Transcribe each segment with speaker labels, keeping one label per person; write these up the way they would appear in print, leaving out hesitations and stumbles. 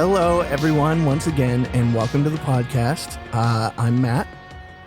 Speaker 1: Hello, everyone, once again, and welcome to the podcast. I'm Matt,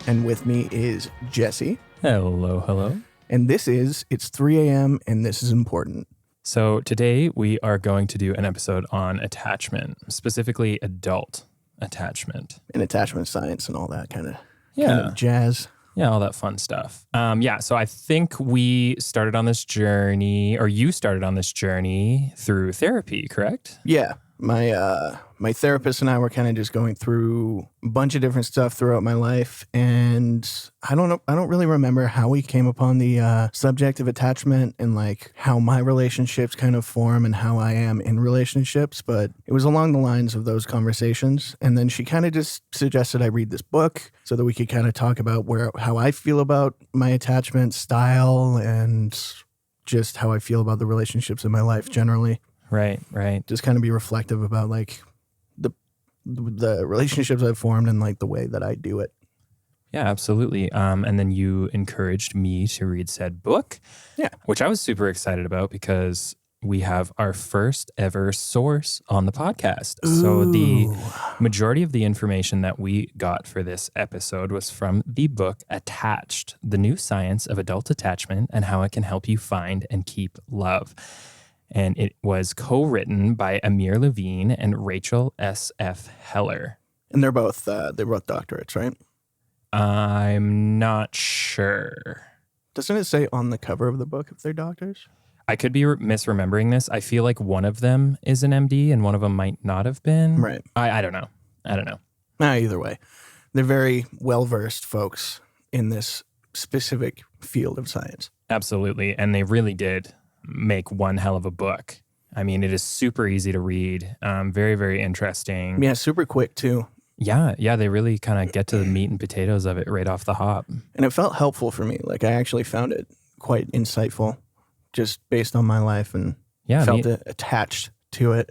Speaker 1: and with me is Jessy.
Speaker 2: Hello.
Speaker 1: And it's 3 a.m., and this is important.
Speaker 2: So today we are going to do an episode on attachment, specifically adult attachment.
Speaker 1: And attachment science and all that kind of jazz.
Speaker 2: Yeah, all that fun stuff. So I think we started on this journey, or you started on this journey through therapy, correct?
Speaker 1: Yeah. My therapist and I were kind of just going through a bunch of different stuff throughout my life, and I don't really remember how we came upon the subject of attachment and like how my relationships kind of form and how I am in relationships, but it was along the lines of those conversations. And then she kind of just suggested I read this book so that we could kind of talk about how I feel about my attachment style and just how I feel about the relationships in my life generally.
Speaker 2: Right.
Speaker 1: Just kind of be reflective about like the relationships I've formed and like the way that I do it.
Speaker 2: Yeah, absolutely. And then you encouraged me to read said book, which I was super excited about because we have our first ever source on the podcast.
Speaker 1: Ooh.
Speaker 2: So the majority of the information that we got for this episode was from the book Attached, The New Science of Adult Attachment and How It Can Help You Find and Keep Love. And it was co-written by Amir Levine and Rachel S.F. Heller.
Speaker 1: And they're both doctorates, right?
Speaker 2: I'm not sure.
Speaker 1: Doesn't it say on the cover of the book if they're doctors?
Speaker 2: I could be misremembering this. I feel like one of them is an MD and one of them might not have been.
Speaker 1: Right.
Speaker 2: I don't know.
Speaker 1: Either way, they're very well-versed folks in this specific field of science.
Speaker 2: Absolutely. And they really did make one hell of a book. I mean, it is super easy to read. Very, very interesting.
Speaker 1: Yeah, super quick too.
Speaker 2: Yeah, they really kind of get to the meat and potatoes of it right off the hop.
Speaker 1: And it felt helpful for me. Like I actually found it quite insightful just based on my life and felt attached to it.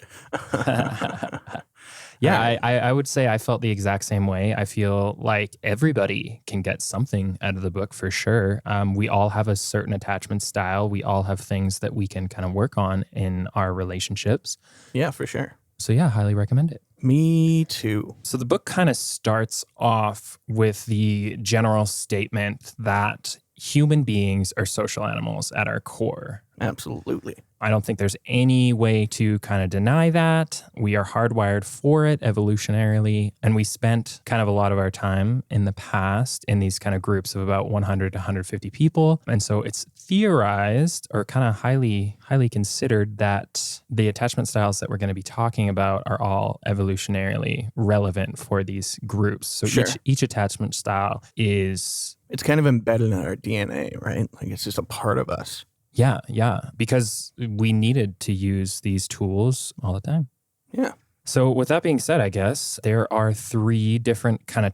Speaker 2: I would say I felt the exact same way. I feel like everybody can get something out of the book for sure. We all have a certain attachment style. We all have things that we can kind of work on in our relationships.
Speaker 1: Yeah, for sure.
Speaker 2: So yeah, highly recommend it.
Speaker 1: Me too.
Speaker 2: So the book kind of starts off with the general statement that human beings are social animals at our core.
Speaker 1: Absolutely.
Speaker 2: I don't think there's any way to kind of deny that. We are hardwired for it evolutionarily. And we spent kind of a lot of our time in the past in these kind of groups of about 100 to 150 people. And so it's theorized or kind of highly considered that the attachment styles that we're going to be talking about are all evolutionarily relevant for these groups. So
Speaker 1: sure.
Speaker 2: each attachment style is...
Speaker 1: It's kind of embedded in our DNA, right? Like it's just a part of us.
Speaker 2: Yeah, because we needed to use these tools all the time.
Speaker 1: Yeah.
Speaker 2: So with that being said, I guess there are 3 different kind of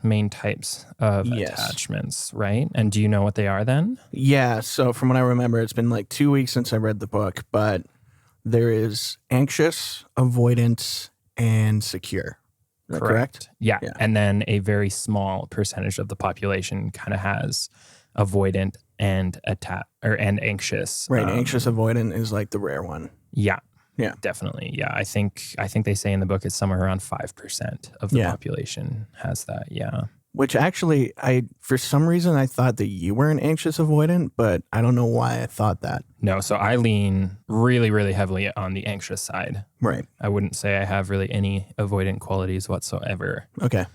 Speaker 2: main types of attachments, right? And do you know what they are then?
Speaker 1: Yeah, so from what I remember, it's been like 2 weeks since I read the book, but there is anxious, avoidant, and secure. Is that correct?
Speaker 2: Yeah, and then a very small percentage of the population kind of has avoidant and anxious.
Speaker 1: Right, anxious avoidant is like the rare one.
Speaker 2: Yeah, definitely. Yeah, I think they say in the book it's somewhere around 5% of the population has that. Yeah.
Speaker 1: Which actually, for some reason, I thought that you were an anxious avoidant, but I don't know why I thought that.
Speaker 2: No, so I lean really, really heavily on the anxious side.
Speaker 1: Right.
Speaker 2: I wouldn't say I have really any avoidant qualities whatsoever.
Speaker 1: Okay.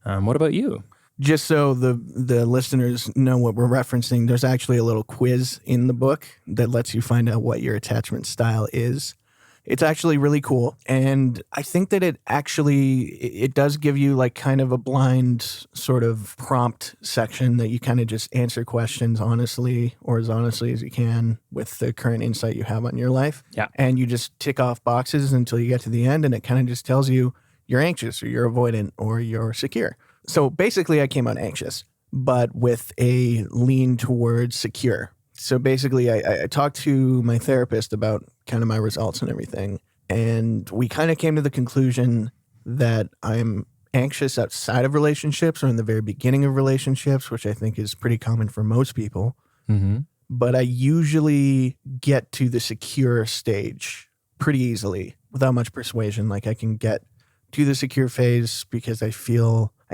Speaker 2: What about you?
Speaker 1: Just so the listeners know what we're referencing, there's actually a little quiz in the book that lets you find out what your attachment style is. It's actually really cool. And I think that it does give you like kind of a blind sort of prompt section that you kind of just answer questions honestly or as honestly as you can with the current insight you have on your life.
Speaker 2: Yeah.
Speaker 1: And you just tick off boxes until you get to the end and it kind of just tells you you're anxious or you're avoidant or you're secure. So basically I came out anxious, but with a lean towards secure. So basically, I talked to my therapist about kind of my results and everything, and we kind of came to the conclusion that I'm anxious outside of relationships or in the very beginning of relationships, which I think is pretty common for most people.
Speaker 2: Mm-hmm.
Speaker 1: But I usually get to the secure stage pretty easily without much persuasion. Like I can get to the secure phase because I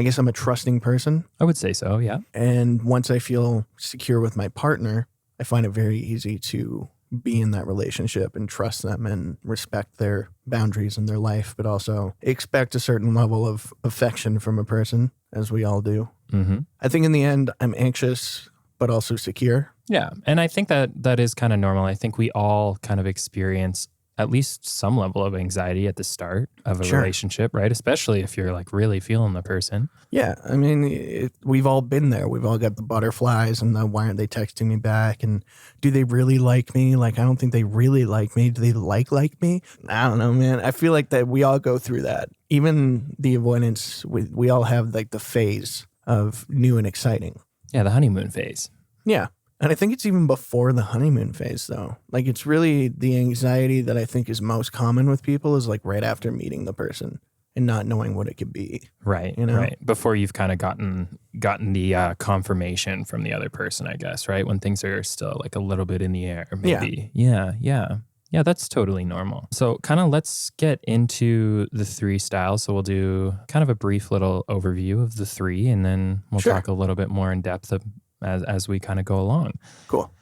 Speaker 1: guess I'm a trusting person.
Speaker 2: I would say so, yeah.
Speaker 1: And once I feel secure with my partner, I find it very easy to be in that relationship and trust them and respect their boundaries in their life, but also expect a certain level of affection from a person, as we all do.
Speaker 2: Mm-hmm.
Speaker 1: I think in the end, I'm anxious, but also secure.
Speaker 2: Yeah. And I think that is kind of normal. I think we all kind of experience at least some level of anxiety at the start of a relationship, right? Especially if you're like really feeling the person.
Speaker 1: Yeah. I mean, we've all been there. We've all got the butterflies and the why aren't they texting me back? And do they really like me? Like, I don't think they really like me. Do they like me? I don't know, man. I feel like that we all go through that. Even the avoidance, we all have like the phase of new and exciting.
Speaker 2: Yeah, the honeymoon phase.
Speaker 1: Yeah. And I think it's even before the honeymoon phase, though. Like, it's really the anxiety that I think is most common with people is like right after meeting the person and not knowing what it could be.
Speaker 2: Right,
Speaker 1: you know?
Speaker 2: Right. Before you've kind of gotten the confirmation from the other person, I guess, right? When things are still like a little bit in the air, maybe. Yeah. Yeah, that's totally normal. So kind of let's get into the 3 styles. So we'll do kind of a brief little overview of the 3, and then we'll talk a little bit more in depth as we kind of go along.
Speaker 1: Cool.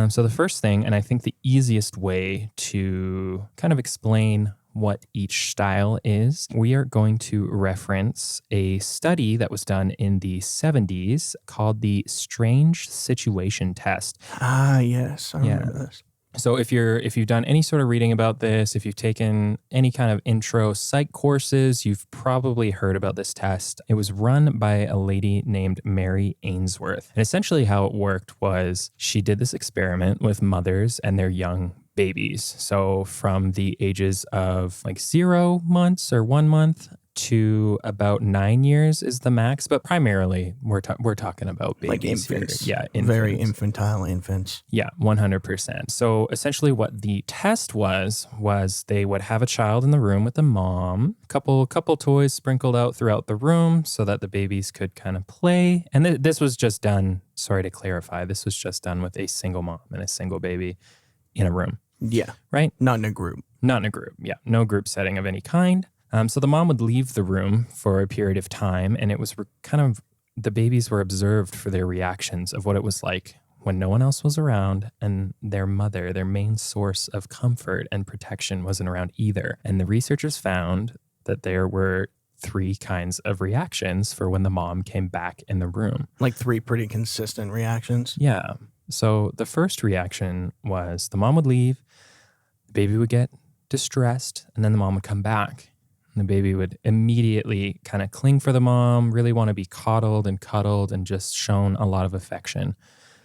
Speaker 2: So the first thing, and I think the easiest way to kind of explain what each style is, we are going to reference a study that was done in the 70s called the Strange Situation Test.
Speaker 1: Ah, yes. I remember this.
Speaker 2: So if you've done any sort of reading about this, if you've taken any kind of intro psych courses, you've probably heard about this test. It was run by a lady named Mary Ainsworth. And essentially how it worked was she did this experiment with mothers and their young babies. So from the ages of like 0 months or 1 month to about 9 years is the max, but primarily we're talking about babies,
Speaker 1: like infants.
Speaker 2: Here. Yeah, infants.
Speaker 1: Very infantile infants.
Speaker 2: Yeah, 100%. So essentially what the test was they would have a child in the room with the mom, couple toys sprinkled out throughout the room so that the babies could kind of play. And this was just done, sorry to clarify, this was just done with a single mom and a single baby in a room.
Speaker 1: Yeah.
Speaker 2: Right?
Speaker 1: Not in a group.
Speaker 2: Not in a group. Yeah. No group setting of any kind. So the mom would leave the room for a period of time, and it was the babies were observed for their reactions of what it was like when no one else was around and their mother, their main source of comfort and protection, wasn't around either. And the researchers found that there were 3 kinds of reactions for when the mom came back in the room.
Speaker 1: Like 3 pretty consistent reactions.
Speaker 2: Yeah. So the first reaction was the mom would leave, the baby would get distressed, and then the mom would come back. The baby would immediately kind of cling for the mom, really want to be coddled and cuddled and just shown a lot of affection.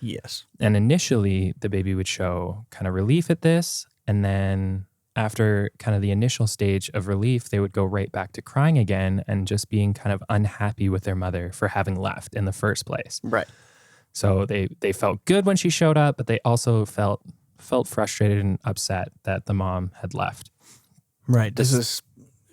Speaker 1: Yes.
Speaker 2: And initially, the baby would show kind of relief at this. And then after kind of the initial stage of relief, they would go right back to crying again and just being kind of unhappy with their mother for having left in the first place.
Speaker 1: Right.
Speaker 2: So they felt good when she showed up, but they also felt frustrated and upset that the mom had left.
Speaker 1: Right. Does this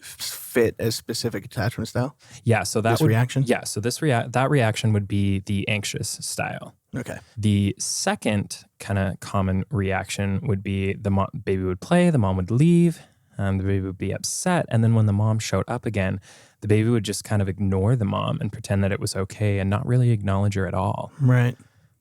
Speaker 1: fit a specific attachment style?
Speaker 2: Yeah, so that
Speaker 1: reaction?
Speaker 2: Yeah, so that reaction would be the anxious style.
Speaker 1: Okay.
Speaker 2: The second kind of common reaction would be the baby would play, the mom would leave, the baby would be upset, and then when the mom showed up again, the baby would just kind of ignore the mom and pretend that it was okay and not really acknowledge her at all.
Speaker 1: Right.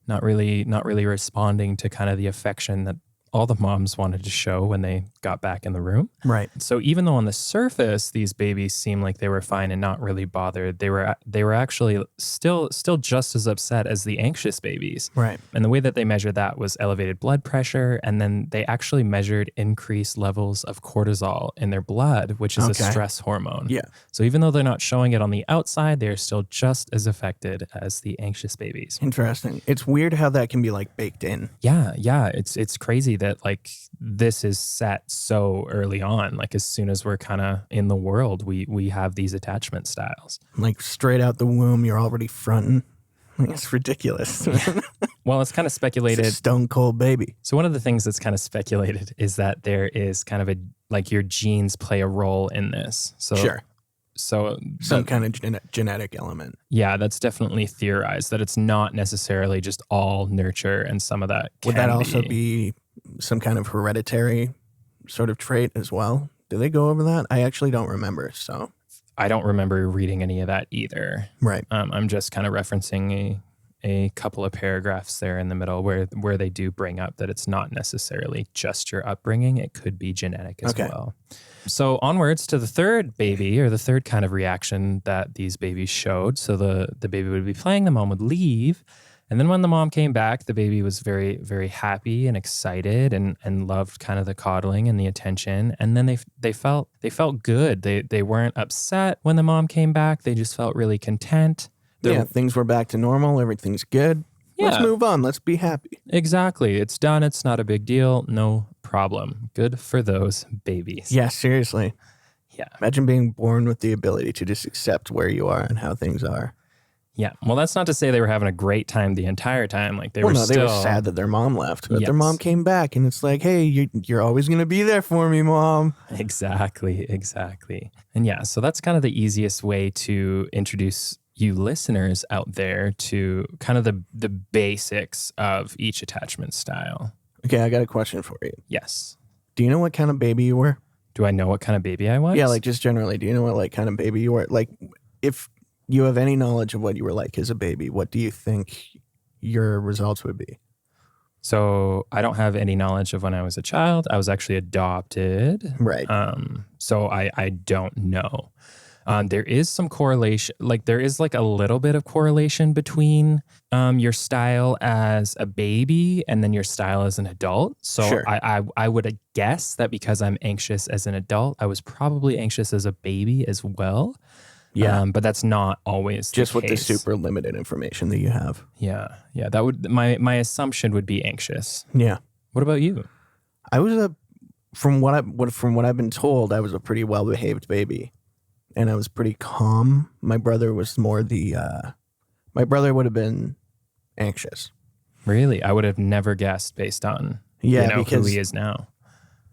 Speaker 2: Not really responding to kind of the affection that all the moms wanted to show when they got back in the room.
Speaker 1: Right.
Speaker 2: So even though on the surface these babies seemed like they were fine and not really bothered, they were actually still just as upset as the anxious babies.
Speaker 1: Right.
Speaker 2: And the way that they measured that was elevated blood pressure, and then they actually measured increased levels of cortisol in their blood, which is a stress hormone.
Speaker 1: Yeah.
Speaker 2: So even though they're not showing it on the outside, they are still just as affected as the anxious babies.
Speaker 1: Interesting. It's weird how that can be like baked in.
Speaker 2: Yeah. It's crazy that like this is set so early on. Like as soon as we're kind of in the world, we have these attachment styles.
Speaker 1: Like straight out the womb, you're already fronting. It's ridiculous.
Speaker 2: Well, it's kind of speculated.
Speaker 1: It's a stone cold baby.
Speaker 2: So one of the things that's kind of speculated is that there is kind of like your genes play a role in this. So
Speaker 1: sure.
Speaker 2: So
Speaker 1: some kind of genetic element.
Speaker 2: Yeah, that's definitely theorized that it's not necessarily just all nurture, and some of that
Speaker 1: Would that also be some kind of hereditary sort of trait as well? Do they go over that? I actually don't remember. So
Speaker 2: I don't remember reading any of that either.
Speaker 1: right.
Speaker 2: I'm just kind of referencing a couple of paragraphs there in the middle where they do bring up that it's not necessarily just your upbringing. It could be genetic as well. So onwards to the third baby, or the third kind of reaction that these babies showed. So the baby would be playing, the mom would leave. And then when the mom came back, the baby was very, very happy and excited and loved kind of the coddling and the attention. And then they felt good. They weren't upset when the mom came back. They just felt really content.
Speaker 1: Things were back to normal. Everything's good.
Speaker 2: Yeah.
Speaker 1: Let's move on. Let's be happy.
Speaker 2: Exactly. It's done. It's not a big deal. No problem. Good for those babies.
Speaker 1: Yeah, seriously.
Speaker 2: Yeah.
Speaker 1: Imagine being born with the ability to just accept where you are and how things are.
Speaker 2: Yeah. Well, that's not to say they were having a great time the entire time. Like they were
Speaker 1: sad that their mom left, but their mom came back and it's like, hey, you're always going to be there for me, Mom.
Speaker 2: Exactly. And yeah, so that's kind of the easiest way to introduce you listeners out there to kind of the basics of each attachment style.
Speaker 1: Okay, I got a question for you.
Speaker 2: Yes.
Speaker 1: Do you know what kind of baby you were?
Speaker 2: Do I know what kind of baby I was?
Speaker 1: Yeah, like just generally, do you know what like kind of baby you were? Like if you have any knowledge of what you were like as a baby, what do you think your results would be?
Speaker 2: So I don't have any knowledge of when I was a child. I was actually adopted.
Speaker 1: Right.
Speaker 2: So I don't know. There is some correlation, like there is like a little bit of correlation between your style as a baby and then your style as an adult. So
Speaker 1: sure.
Speaker 2: I would guess that because I'm anxious as an adult, I was probably anxious as a baby as well.
Speaker 1: Yeah.
Speaker 2: But that's not always
Speaker 1: just
Speaker 2: the
Speaker 1: with
Speaker 2: case.
Speaker 1: the super limited information that you have.
Speaker 2: Yeah. That would my assumption would be anxious.
Speaker 1: Yeah.
Speaker 2: What about you?
Speaker 1: I was from what I've been told, I was a pretty well behaved baby. And I was pretty calm. My brother was more my brother would have been anxious.
Speaker 2: Really? I would have never guessed based on who he is now.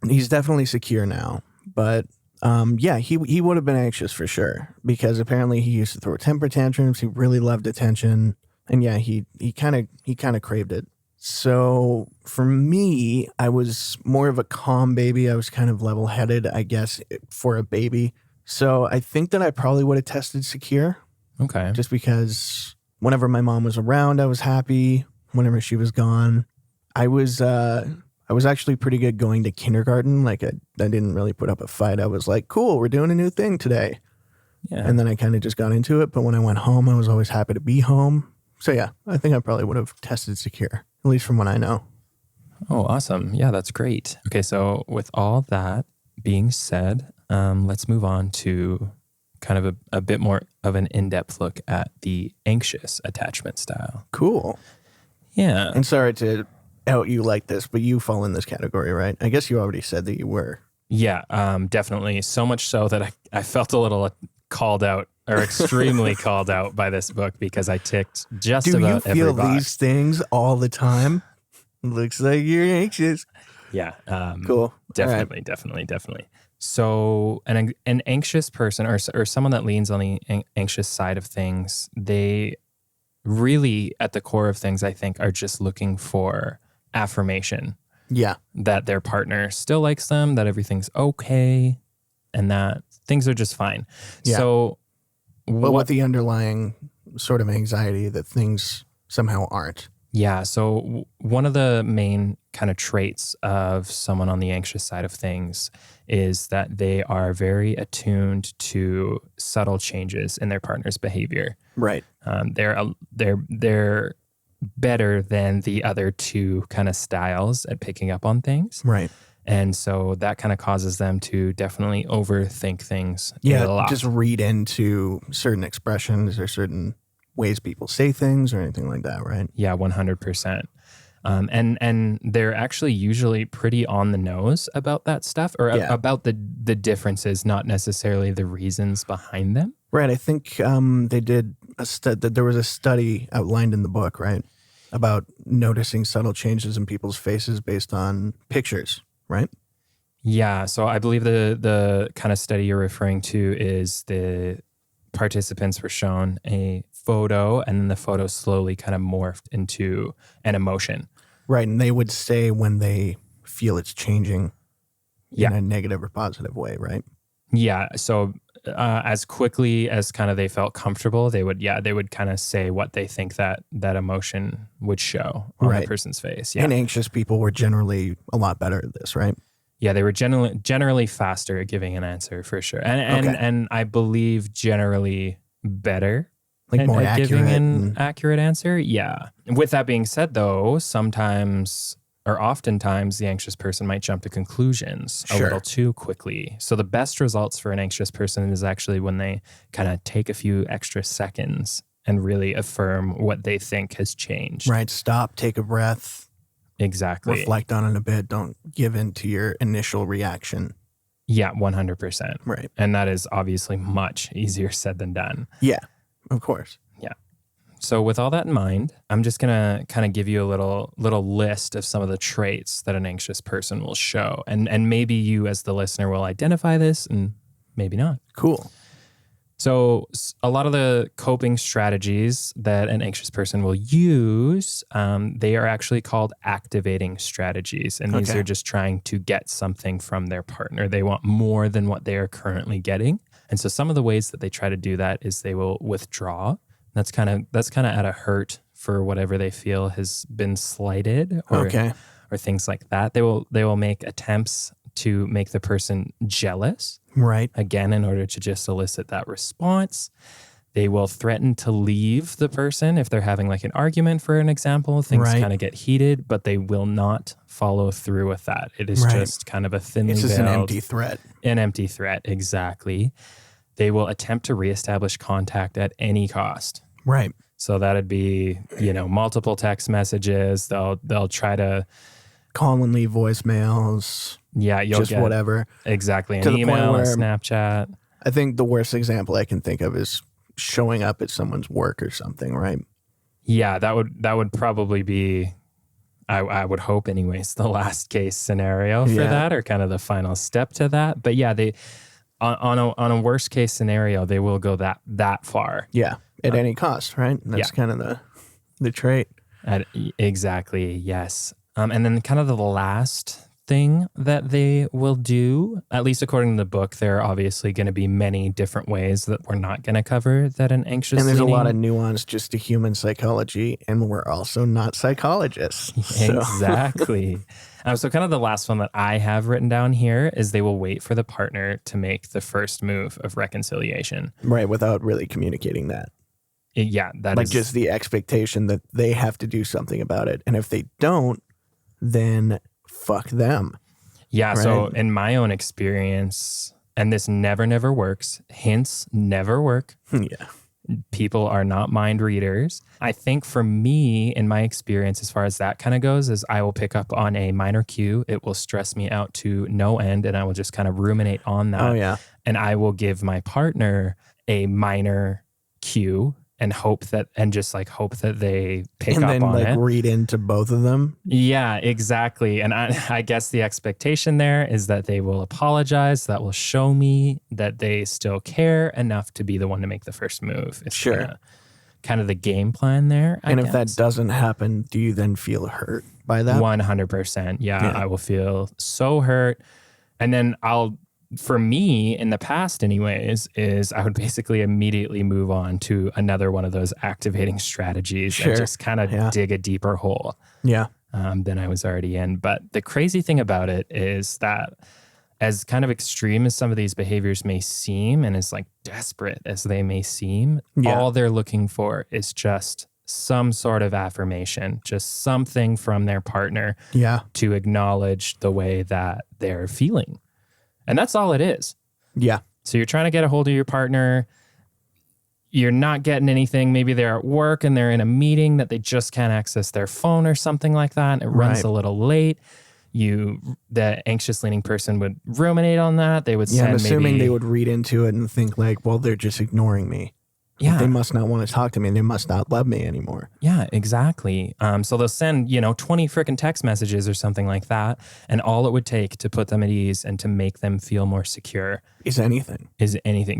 Speaker 1: He's definitely secure now. But he would have been anxious for sure. Because apparently he used to throw temper tantrums. He really loved attention. And yeah, he kind of craved it. So for me, I was more of a calm baby. I was kind of level-headed, I guess, for a baby. So I think that I probably would have tested secure.
Speaker 2: Okay.
Speaker 1: Just because whenever my mom was around, I was happy. Whenever she was gone, I was actually pretty good going to kindergarten. Like I didn't really put up a fight. I was like, cool, we're doing a new thing today. Yeah. And then I kind of just got into it. But when I went home, I was always happy to be home. So yeah, I think I probably would have tested secure, at least from what I know.
Speaker 2: Oh, awesome. Yeah, that's great. Okay, so with all that being said, let's move on to kind of a bit more of an in-depth look at the anxious attachment style.
Speaker 1: Cool.
Speaker 2: Yeah.
Speaker 1: And sorry to out you like this, but you fall in this category, right? I guess you already said that you were.
Speaker 2: Yeah, definitely. So much so that I felt a little called out, or extremely called out by this book, because I ticked just about every box. Do you feel
Speaker 1: these things all the time? Looks like you're anxious.
Speaker 2: Yeah.
Speaker 1: Cool.
Speaker 2: Definitely, definitely. So an anxious person or someone that leans on the anxious side of things, they really, at the core of things, I think, are just looking for affirmation.
Speaker 1: Yeah.
Speaker 2: That their partner still likes them, that everything's okay, and that things are just fine.
Speaker 1: Yeah.
Speaker 2: So
Speaker 1: with the underlying sort of anxiety that things somehow aren't.
Speaker 2: Yeah. So one of the main kind of traits of someone on the anxious side of things is that they are very attuned to subtle changes in their partner's behavior.
Speaker 1: Right.
Speaker 2: They're better than the other two kind of styles at picking up on things.
Speaker 1: Right.
Speaker 2: And so that kind of causes them to definitely overthink things.
Speaker 1: Yeah.
Speaker 2: A lot.
Speaker 1: Just read into certain expressions or certain ways people say things or anything like that, right?
Speaker 2: Yeah, 100%. And they're actually usually pretty on the nose about that stuff, or about the differences, not necessarily the reasons behind them.
Speaker 1: Right. I think they did there was a study outlined in the book, right, about noticing subtle changes in people's faces based on pictures, right?
Speaker 2: Yeah. So I believe the kind of study you're referring to is the participants were shown a photo, and then the photo slowly kind of morphed into an emotion.
Speaker 1: Right. And they would say when they feel it's changing in a negative or positive way, right?
Speaker 2: Yeah. So as quickly as kind of they felt comfortable, they would kind of say what they think that emotion would show on the person's face. Yeah.
Speaker 1: And anxious people were generally a lot better at this, right?
Speaker 2: Yeah, they were generally faster at giving an answer for sure. And I believe generally better
Speaker 1: like more
Speaker 2: at
Speaker 1: accurate
Speaker 2: giving an accurate answer. Yeah. With that being said though, sometimes or oftentimes the anxious person might jump to conclusions a little too quickly. So the best results for an anxious person is actually when they kind of take a few extra seconds and really affirm what they think has changed.
Speaker 1: Right. Stop, take a breath.
Speaker 2: Exactly.
Speaker 1: Reflect on it a bit. Don't give in to your initial reaction.
Speaker 2: Yeah, 100%.
Speaker 1: Right.
Speaker 2: And that is obviously much easier said than done.
Speaker 1: Yeah, of course.
Speaker 2: Yeah. So with all that in mind, I'm just going to kind of give you a little list of some of the traits that an anxious person will show. And maybe you as the listener will identify this and maybe not.
Speaker 1: Cool.
Speaker 2: So a lot of the coping strategies that an anxious person will use, they are actually called activating strategies. And these are just trying to get something from their partner. They want more than what they are currently getting. And so some of the ways that they try to do that is they will withdraw. That's kind of out of hurt for whatever they feel has been slighted or things like that. They will make attempts to make the person jealous.
Speaker 1: Right.
Speaker 2: Again, in order to just elicit that response. They will threaten to leave the person if they're having like an argument, for an example. Things kind of get heated, but they will not follow through with that. It is just kind of a thinly veiled...
Speaker 1: It's just an empty threat.
Speaker 2: An empty threat, exactly. They will attempt to reestablish contact at any cost.
Speaker 1: Right.
Speaker 2: So that'd be, multiple text messages. They'll try to...
Speaker 1: call and leave voicemails.
Speaker 2: Yeah, you'll
Speaker 1: just
Speaker 2: get
Speaker 1: whatever.
Speaker 2: Exactly. An email, a Snapchat.
Speaker 1: I think the worst example I can think of is showing up at someone's work or something, right?
Speaker 2: Yeah, that would probably be, I would hope anyways, the last case scenario for that, or kind of the final step to that. But yeah, they on a worst case scenario, they will go that far.
Speaker 1: Yeah, at any cost, right? That's kind of the trait.
Speaker 2: Exactly. Yes. And then kind of the last thing that they will do, at least according to the book, there are obviously going to be many different ways that we're not going to cover that an anxious
Speaker 1: And there's a lot of nuance just to human psychology, and we're also not psychologists.
Speaker 2: Exactly. So kind of the last one that I have written down here is they will wait for the partner to make the first move of reconciliation.
Speaker 1: Right, without really communicating that.
Speaker 2: That
Speaker 1: is just the expectation that they have to do something about it. And if they don't, then fuck them.
Speaker 2: Yeah. Right? So in my own experience, and this never works, hints never work.
Speaker 1: Yeah.
Speaker 2: People are not mind readers. I think for me, in my experience, as far as that kind of goes, is I will pick up on a minor cue. It will stress me out to no end, and I will just kind of ruminate on that.
Speaker 1: Oh, yeah.
Speaker 2: And I will give my partner a minor cue and hope that they pick up on it. And then
Speaker 1: read into both of them.
Speaker 2: Yeah, exactly. And I guess the expectation there is that they will apologize. That will show me that they still care enough to be the one to make the first move. It's kind of the game plan there.
Speaker 1: And if that doesn't happen, do you then feel hurt by that?
Speaker 2: 100%. Yeah, I will feel so hurt. And then for me, in the past anyways, is I would basically immediately move on to another one of those activating strategies and just kind of dig a deeper hole than I was already in. But the crazy thing about it is that as kind of extreme as some of these behaviors may seem, and as like desperate as they may seem, all they're looking for is just some sort of affirmation, just something from their partner to acknowledge the way that they're feeling. And that's all it is.
Speaker 1: Yeah.
Speaker 2: So you're trying to get a hold of your partner. You're not getting anything. Maybe they're at work and they're in a meeting that they just can't access their phone or something like that. And it runs a little late. The anxious leaning person would ruminate on that. They would send
Speaker 1: I'm assuming they would read into it and think like, well, they're just ignoring me. Yeah. They must not want to talk to me and they must not love me anymore.
Speaker 2: Yeah, exactly. So they'll send, 20 freaking text messages or something like that. And all it would take to put them at ease and to make them feel more secure
Speaker 1: is anything.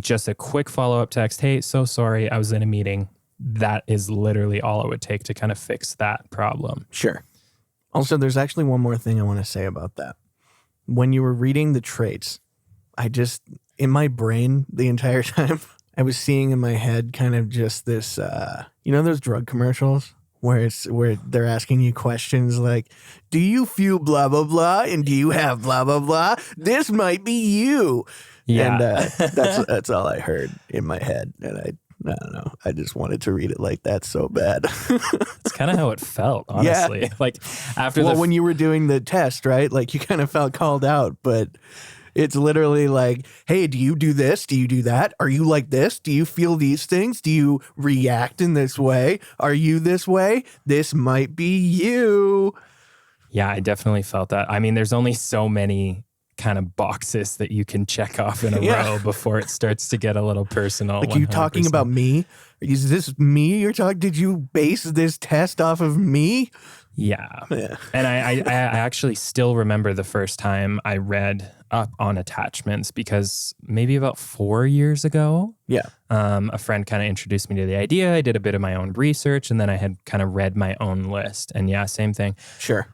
Speaker 2: Just a quick follow-up text. Hey, so sorry, I was in a meeting. That is literally all it would take to kind of fix that problem.
Speaker 1: Sure. Also, there's actually one more thing I want to say about that. when you were reading the traits, in my brain the entire time, I was seeing in my head kind of just this, those drug commercials where they're asking you questions like, do you feel blah, blah, blah? And do you have blah, blah, blah? This might be you.
Speaker 2: Yeah.
Speaker 1: And that's all I heard in my head. And I don't know. I just wanted to read it like that so bad.
Speaker 2: It's kind of how it felt, honestly.
Speaker 1: Yeah.
Speaker 2: Like after
Speaker 1: when you were doing the test, right? Like you kind of felt called out, but it's literally like, hey, do you do this? Do you do that? Are you like this? Do you feel these things? Do you react in this way? Are you this way? This might be you.
Speaker 2: Yeah, I definitely felt that. I mean, there's only so many kind of boxes that you can check off in a row before it starts to get a little personal.
Speaker 1: Like, 100%. You talking about me? Is this me you're talking? Did you base this test off of me?
Speaker 2: Yeah. And I actually still remember the first time I read up on attachments, because maybe about 4 years ago, a friend kind of introduced me to the idea. I did a bit of my own research, and then I had kind of read my own list. And yeah, same thing.
Speaker 1: Sure.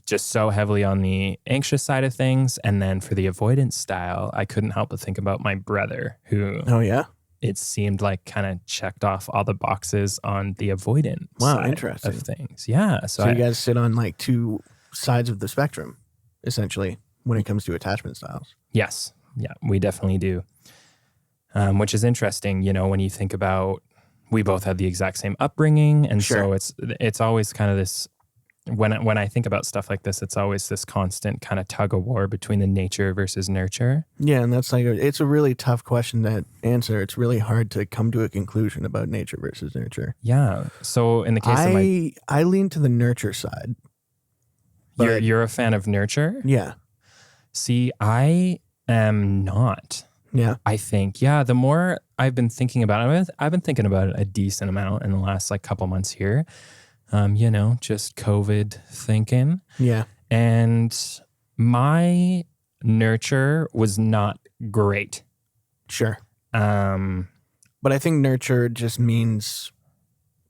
Speaker 2: Just so heavily on the anxious side of things. And then for the avoidant style, I couldn't help but think about my brother, who...
Speaker 1: Oh, yeah?
Speaker 2: It seemed like kind of checked off all the boxes on the avoidant side of things. Yeah.
Speaker 1: So you guys sit on like two sides of the spectrum, essentially, when it comes to attachment styles.
Speaker 2: Yes. Yeah, we definitely do. Which is interesting, when you think about, we both had the exact same upbringing. And so it's always kind of this, when I think about stuff like this, it's always this constant kind of tug of war between the nature versus nurture.
Speaker 1: Yeah, and that's it's a really tough question to answer. It's really hard to come to a conclusion about nature versus nurture.
Speaker 2: Yeah. So in the case of
Speaker 1: I lean to the nurture side.
Speaker 2: You're a fan of nurture?
Speaker 1: Yeah.
Speaker 2: See, I am not.
Speaker 1: Yeah.
Speaker 2: I think, the more I've been thinking about it, I've been thinking about it a decent amount in the last couple months here. Just COVID thinking.
Speaker 1: Yeah.
Speaker 2: And my nurture was not great.
Speaker 1: Sure. But I think nurture just means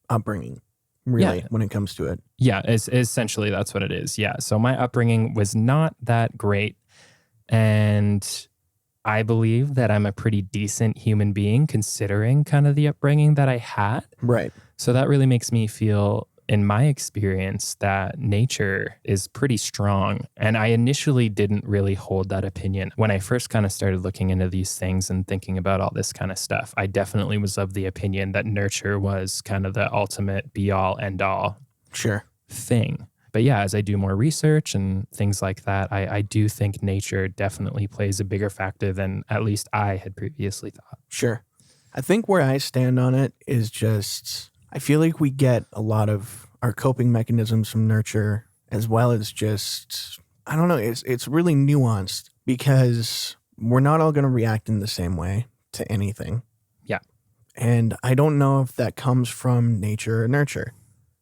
Speaker 1: upbringing, really, when it comes to it.
Speaker 2: Yeah, essentially that's what it is. Yeah. So my upbringing was not that great. And I believe that I'm a pretty decent human being considering kind of the upbringing that I had.
Speaker 1: Right.
Speaker 2: So that really makes me feel, in my experience, that nature is pretty strong. And I initially didn't really hold that opinion. When I first kind of started looking into these things and thinking about all this kind of stuff, I definitely was of the opinion that nurture was kind of the ultimate be all end all thing. But yeah, as I do more research and things like that, I do think nature definitely plays a bigger factor than at least I had previously thought.
Speaker 1: Sure. I think where I stand on it is just, I feel like we get a lot of our coping mechanisms from nurture, as well as just, I don't know, it's really nuanced, because we're not all going to react in the same way to anything.
Speaker 2: Yeah.
Speaker 1: And I don't know if that comes from nature or nurture.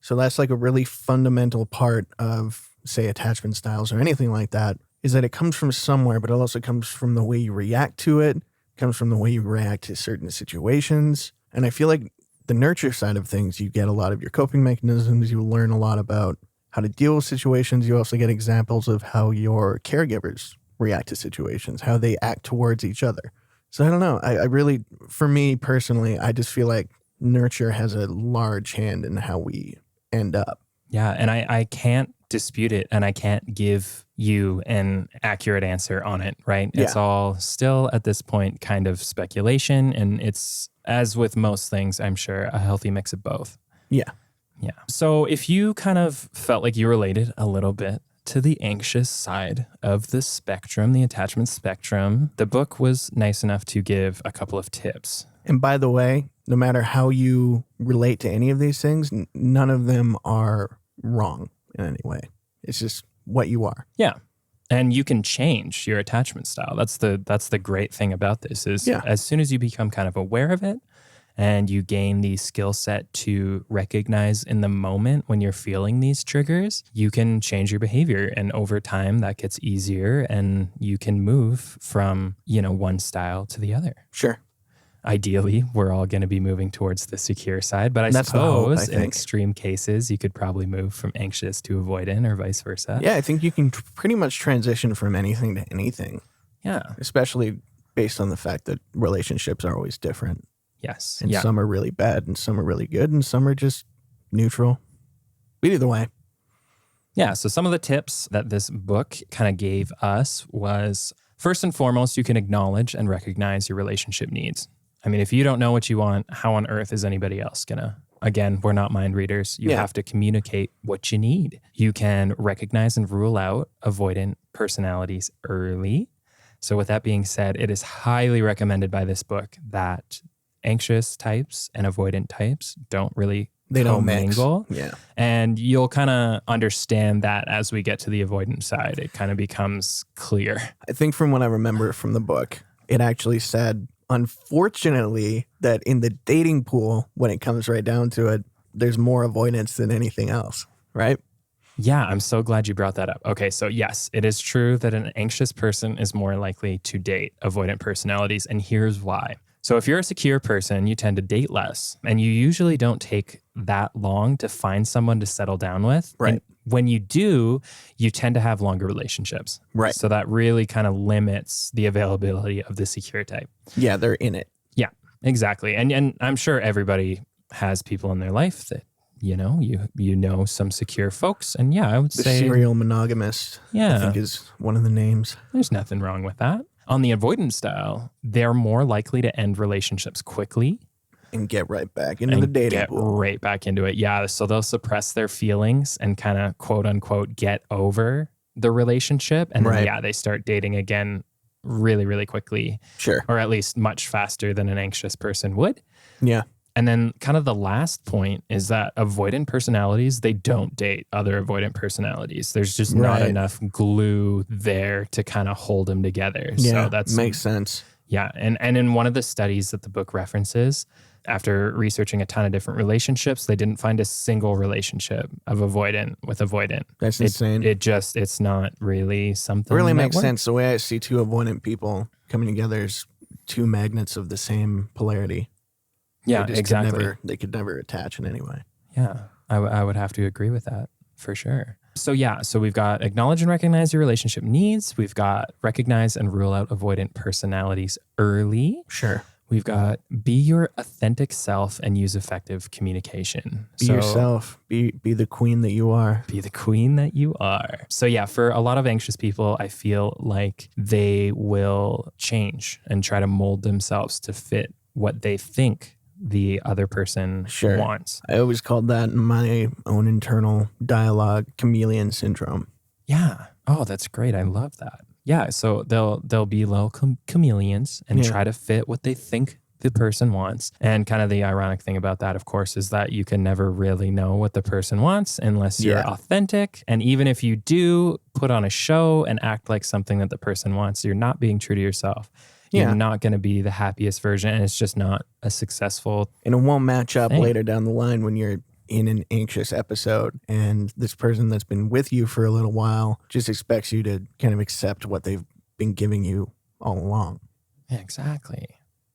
Speaker 1: So that's like a really fundamental part of, say, attachment styles or anything like that, is that it comes from somewhere, but it also comes from the way you react to it, comes from the way you react to certain situations. And I feel like the nurture side of things, you get a lot of your coping mechanisms. You learn a lot about how to deal with situations. You also get examples of how your caregivers react to situations, how they act towards each other. So I don't know. I really, for me personally, I just feel like nurture has a large hand in how we end up.
Speaker 2: Yeah. And I can't dispute it, and I can't give you an accurate answer on it, right?
Speaker 1: Yeah.
Speaker 2: It's all still at this point kind of speculation, and it's, as with most things, I'm sure, a healthy mix of both.
Speaker 1: Yeah.
Speaker 2: Yeah. So if you kind of felt like you related a little bit to the anxious side of the spectrum, the attachment spectrum, the book was nice enough to give a couple of tips.
Speaker 1: And by the way, no matter how you relate to any of these things, none of them are wrong in any way. It's just what you are.
Speaker 2: Yeah. And you can change your attachment style. That's the great thing about this is as soon as you become kind of aware of it and you gain the skill set to recognize in the moment when you're feeling these triggers, you can change your behavior. And over time that gets easier and you can move from, one style to the other.
Speaker 1: Sure.
Speaker 2: Ideally, we're all going to be moving towards the secure side. But I
Speaker 1: That's the hope,
Speaker 2: suppose
Speaker 1: I
Speaker 2: in
Speaker 1: think.
Speaker 2: extreme cases, you could probably move from anxious to avoidant or vice versa.
Speaker 1: Yeah, I think you can pretty much transition from anything to anything,
Speaker 2: Yeah.
Speaker 1: especially based on the fact that relationships are always different.
Speaker 2: Yes.
Speaker 1: And
Speaker 2: Yeah.
Speaker 1: some are really bad and some are really good and some are just neutral. But either way.
Speaker 2: Yeah. So some of the tips that this book kind of gave us was, first and foremost, you can acknowledge and recognize your relationship needs. I mean, if you don't know what you want, how on earth is anybody else gonna? Again, we're not mind readers. You have to communicate what you need. You can recognize and rule out avoidant personalities early. So with that being said, it is highly recommended by this book that anxious types and avoidant types don't really
Speaker 1: They don't mix.
Speaker 2: commingle.
Speaker 1: Yeah.
Speaker 2: And you'll kind of understand that as we get to the avoidant side. It kind of becomes clear.
Speaker 1: I think from what I remember from the book, it actually said, unfortunately, that in the dating pool, when it comes right down to it, there's more avoidance than anything else, right?
Speaker 2: Yeah, I'm so glad you brought that up. Okay, so yes, it is true that an anxious person is more likely to date avoidant personalities, and here's why. So if you're a secure person, you tend to date less, and you usually don't take that long to find someone to settle down with.
Speaker 1: Right.
Speaker 2: And when you do, you tend to have longer relationships.
Speaker 1: Right.
Speaker 2: So that really kind of limits the availability of the secure type.
Speaker 1: Yeah, they're in it.
Speaker 2: Yeah, exactly. And I'm sure everybody has people in their life that, you know some secure folks. And yeah, I would
Speaker 1: The
Speaker 2: say
Speaker 1: serial monogamist,
Speaker 2: Yeah.
Speaker 1: I think is one of the names.
Speaker 2: there's nothing wrong with that. On the avoidant style, they're more likely to end relationships quickly
Speaker 1: And get right back into
Speaker 2: and
Speaker 1: the dating
Speaker 2: get
Speaker 1: pool.
Speaker 2: right back into it. Yeah, so they'll suppress their feelings and kind of quote unquote get over the relationship. And then,
Speaker 1: Right.
Speaker 2: yeah, they start dating again really, really quickly,
Speaker 1: Sure.
Speaker 2: or at least much faster than an anxious person would.
Speaker 1: Yeah.
Speaker 2: And then kind of the last point is that avoidant personalities, they don't date other avoidant personalities. There's just not
Speaker 1: Right.
Speaker 2: enough glue there to kind of hold them together.
Speaker 1: Yeah.
Speaker 2: So that's
Speaker 1: makes sense.
Speaker 2: Yeah. And in one of the studies that the book references, after researching a ton of different relationships, they didn't find a single relationship of avoidant with avoidant.
Speaker 1: That's insane.
Speaker 2: It's not really something
Speaker 1: It really
Speaker 2: that
Speaker 1: makes
Speaker 2: works.
Speaker 1: sense. The way I see two avoidant people coming together is two magnets of the same polarity.
Speaker 2: Yeah,
Speaker 1: They just
Speaker 2: exactly.
Speaker 1: they could never attach in any way.
Speaker 2: Yeah, I would have to agree with that for sure. So yeah, so we've got acknowledge and recognize your relationship needs. We've got recognize and rule out avoidant personalities early.
Speaker 1: Sure.
Speaker 2: We've got be your authentic self and use effective communication.
Speaker 1: Be yourself. Be the queen that you are.
Speaker 2: Be the queen that you are. So yeah, for a lot of anxious people, I feel like they will change and try to mold themselves to fit what they think the other person
Speaker 1: Sure.
Speaker 2: wants.
Speaker 1: I always called that in my own internal dialogue chameleon syndrome.
Speaker 2: Yeah. Oh, that's great. I love that. Yeah. So they'll be little chameleons and
Speaker 1: Yeah.
Speaker 2: try to fit what they think the person wants. And kind of the ironic thing about that, of course, is that you can never really know what the person wants unless you're
Speaker 1: Yeah.
Speaker 2: authentic. And even if you do put on a show and act like something that the person wants, you're not being true to yourself. You're
Speaker 1: Yeah.
Speaker 2: not going to be the happiest version, and it's just not a successful.
Speaker 1: And it won't match up
Speaker 2: Thing.
Speaker 1: later down the line when you're in an anxious episode and this person that's been with you for a little while just expects you to kind of accept what they've been giving you all along.
Speaker 2: Yeah, exactly.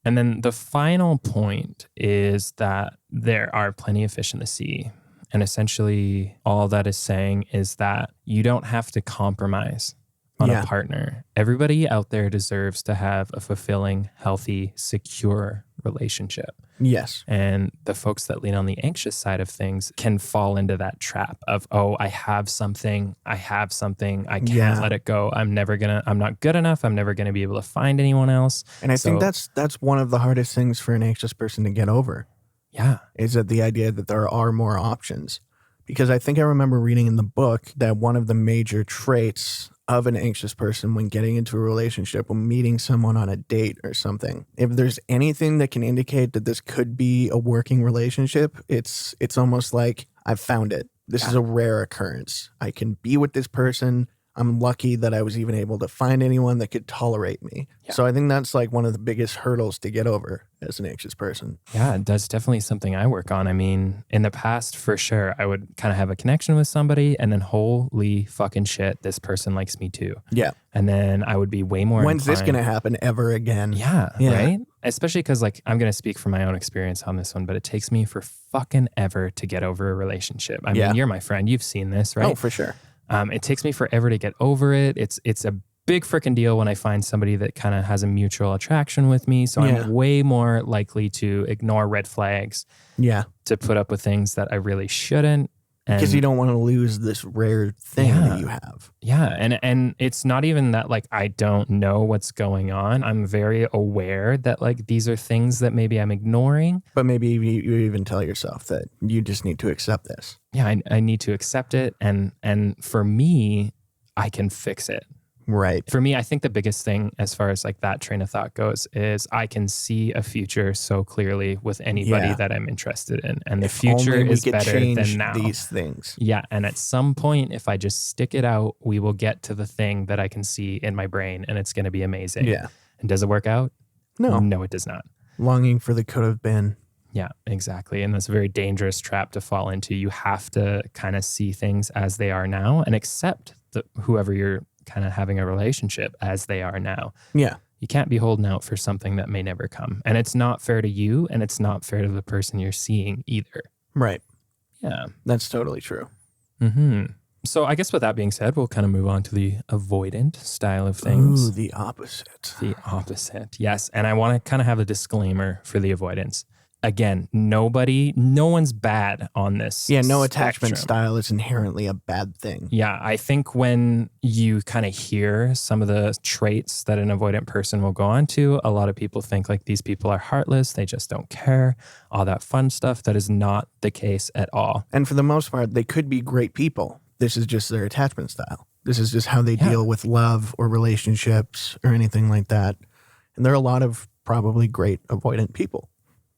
Speaker 2: And then the final point is that there are plenty of fish in the sea. And essentially, all that is saying is that you don't have to compromise on
Speaker 1: Yeah.
Speaker 2: a partner. Everybody out there deserves to have a fulfilling, healthy, secure relationship.
Speaker 1: Yes.
Speaker 2: And the folks that lean on the anxious side of things can fall into that trap of, oh, I have something, I can't
Speaker 1: Yeah.
Speaker 2: let it go. I'm not good enough. I'm never going to be able to find anyone else.
Speaker 1: And I think
Speaker 2: So-
Speaker 1: that's one of the hardest things for an anxious person to get over
Speaker 2: Yeah.
Speaker 1: is that the idea that there are more options. Because I think I remember reading in the book that one of the major traits of an anxious person when getting into a relationship, when meeting someone on a date or something, if there's anything that can indicate that this could be a working relationship, it's almost like I've found it. This is a rare occurrence. I can be with this person. I'm lucky that I was even able to find anyone that could tolerate me.
Speaker 2: Yeah.
Speaker 1: So I think that's like one of the biggest hurdles to get over as an anxious person.
Speaker 2: Yeah, that's definitely something I work on. I mean, in the past, for sure, I would kind of have a connection with somebody and then holy fucking shit, this person likes me too.
Speaker 1: Yeah.
Speaker 2: And then I would be way more
Speaker 1: When's this
Speaker 2: inclined-
Speaker 1: going to happen ever again?
Speaker 2: Yeah,
Speaker 1: Yeah.
Speaker 2: right? Especially because like I'm going to speak from my own experience on this one, but it takes me for fucking ever to get over a relationship. I
Speaker 1: Yeah.
Speaker 2: mean, you're my friend. You've seen this, right?
Speaker 1: Oh, for sure.
Speaker 2: It takes me forever to get over it. It's a big freaking deal when I find somebody that kind of has a mutual attraction with me. So
Speaker 1: Yeah.
Speaker 2: I'm way more likely to ignore red flags,
Speaker 1: Yeah.
Speaker 2: to put up with things that I really shouldn't.
Speaker 1: Because you don't want to lose this rare thing that you have.
Speaker 2: Yeah. And it's not even that like I don't know what's going on. I'm very aware that like these are things that maybe I'm ignoring.
Speaker 1: But maybe you even tell yourself that you just need to accept this.
Speaker 2: Yeah, I need to accept it. And for me, I can fix it.
Speaker 1: Right.
Speaker 2: For me, I think the biggest thing as far as like that train of thought goes is I can see a future so clearly with anybody
Speaker 1: Yeah.
Speaker 2: that I'm interested in. And the
Speaker 1: If
Speaker 2: future
Speaker 1: only we
Speaker 2: is
Speaker 1: could
Speaker 2: better
Speaker 1: change
Speaker 2: than now.
Speaker 1: these things.
Speaker 2: Yeah. And at some point, if I just stick it out, we will get to the thing that I can see in my brain and it's going to be amazing.
Speaker 1: Yeah.
Speaker 2: And does it work out?
Speaker 1: No.
Speaker 2: No, it does not.
Speaker 1: Longing for the could have been.
Speaker 2: Yeah, exactly. And that's a very dangerous trap to fall into. You have to kind of see things as they are now and accept whoever you're kind of having a relationship as they are now.
Speaker 1: Yeah.
Speaker 2: You can't be holding out for something that may never come. And it's not fair to you and it's not fair to the person you're seeing either.
Speaker 1: Right.
Speaker 2: Yeah.
Speaker 1: That's totally true.
Speaker 2: Mm-hmm. So I guess with that being said, we'll kind of move on to the avoidant style of things.
Speaker 1: Ooh, the opposite.
Speaker 2: The opposite. Yes. And I want to kind of have a disclaimer for the avoidance. Again, no one's bad on this.
Speaker 1: Yeah, no attachment
Speaker 2: spectrum.
Speaker 1: style is inherently a bad thing.
Speaker 2: Yeah, I think when you kind of hear some of the traits that an avoidant person will go on to, a lot of people think like these people are heartless, they just don't care, all that fun stuff. That is not the case at all.
Speaker 1: And for the most part, they could be great people. This is just their attachment style. This is just how they deal with love or relationships or anything like that. And there are a lot of probably great avoidant people.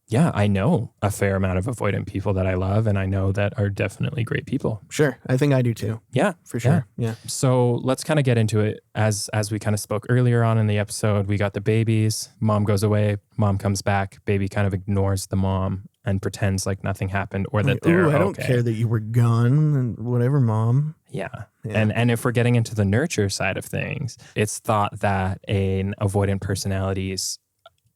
Speaker 2: Yeah, I know a fair amount of avoidant people that I love and I know that are definitely great people.
Speaker 1: Sure. I think I do too.
Speaker 2: Yeah,
Speaker 1: For sure. Yeah.
Speaker 2: So let's kind of get into it. As we kind of spoke earlier on in the episode, we got the babies. Mom goes away. Mom comes back. Baby kind of ignores the mom and pretends like nothing happened or that
Speaker 1: Like,
Speaker 2: they're
Speaker 1: ooh, I don't
Speaker 2: okay.
Speaker 1: care that you were gone and whatever, Mom.
Speaker 2: Yeah.
Speaker 1: Yeah.
Speaker 2: And if we're getting into the nurture side of things, it's thought that an avoidant personality's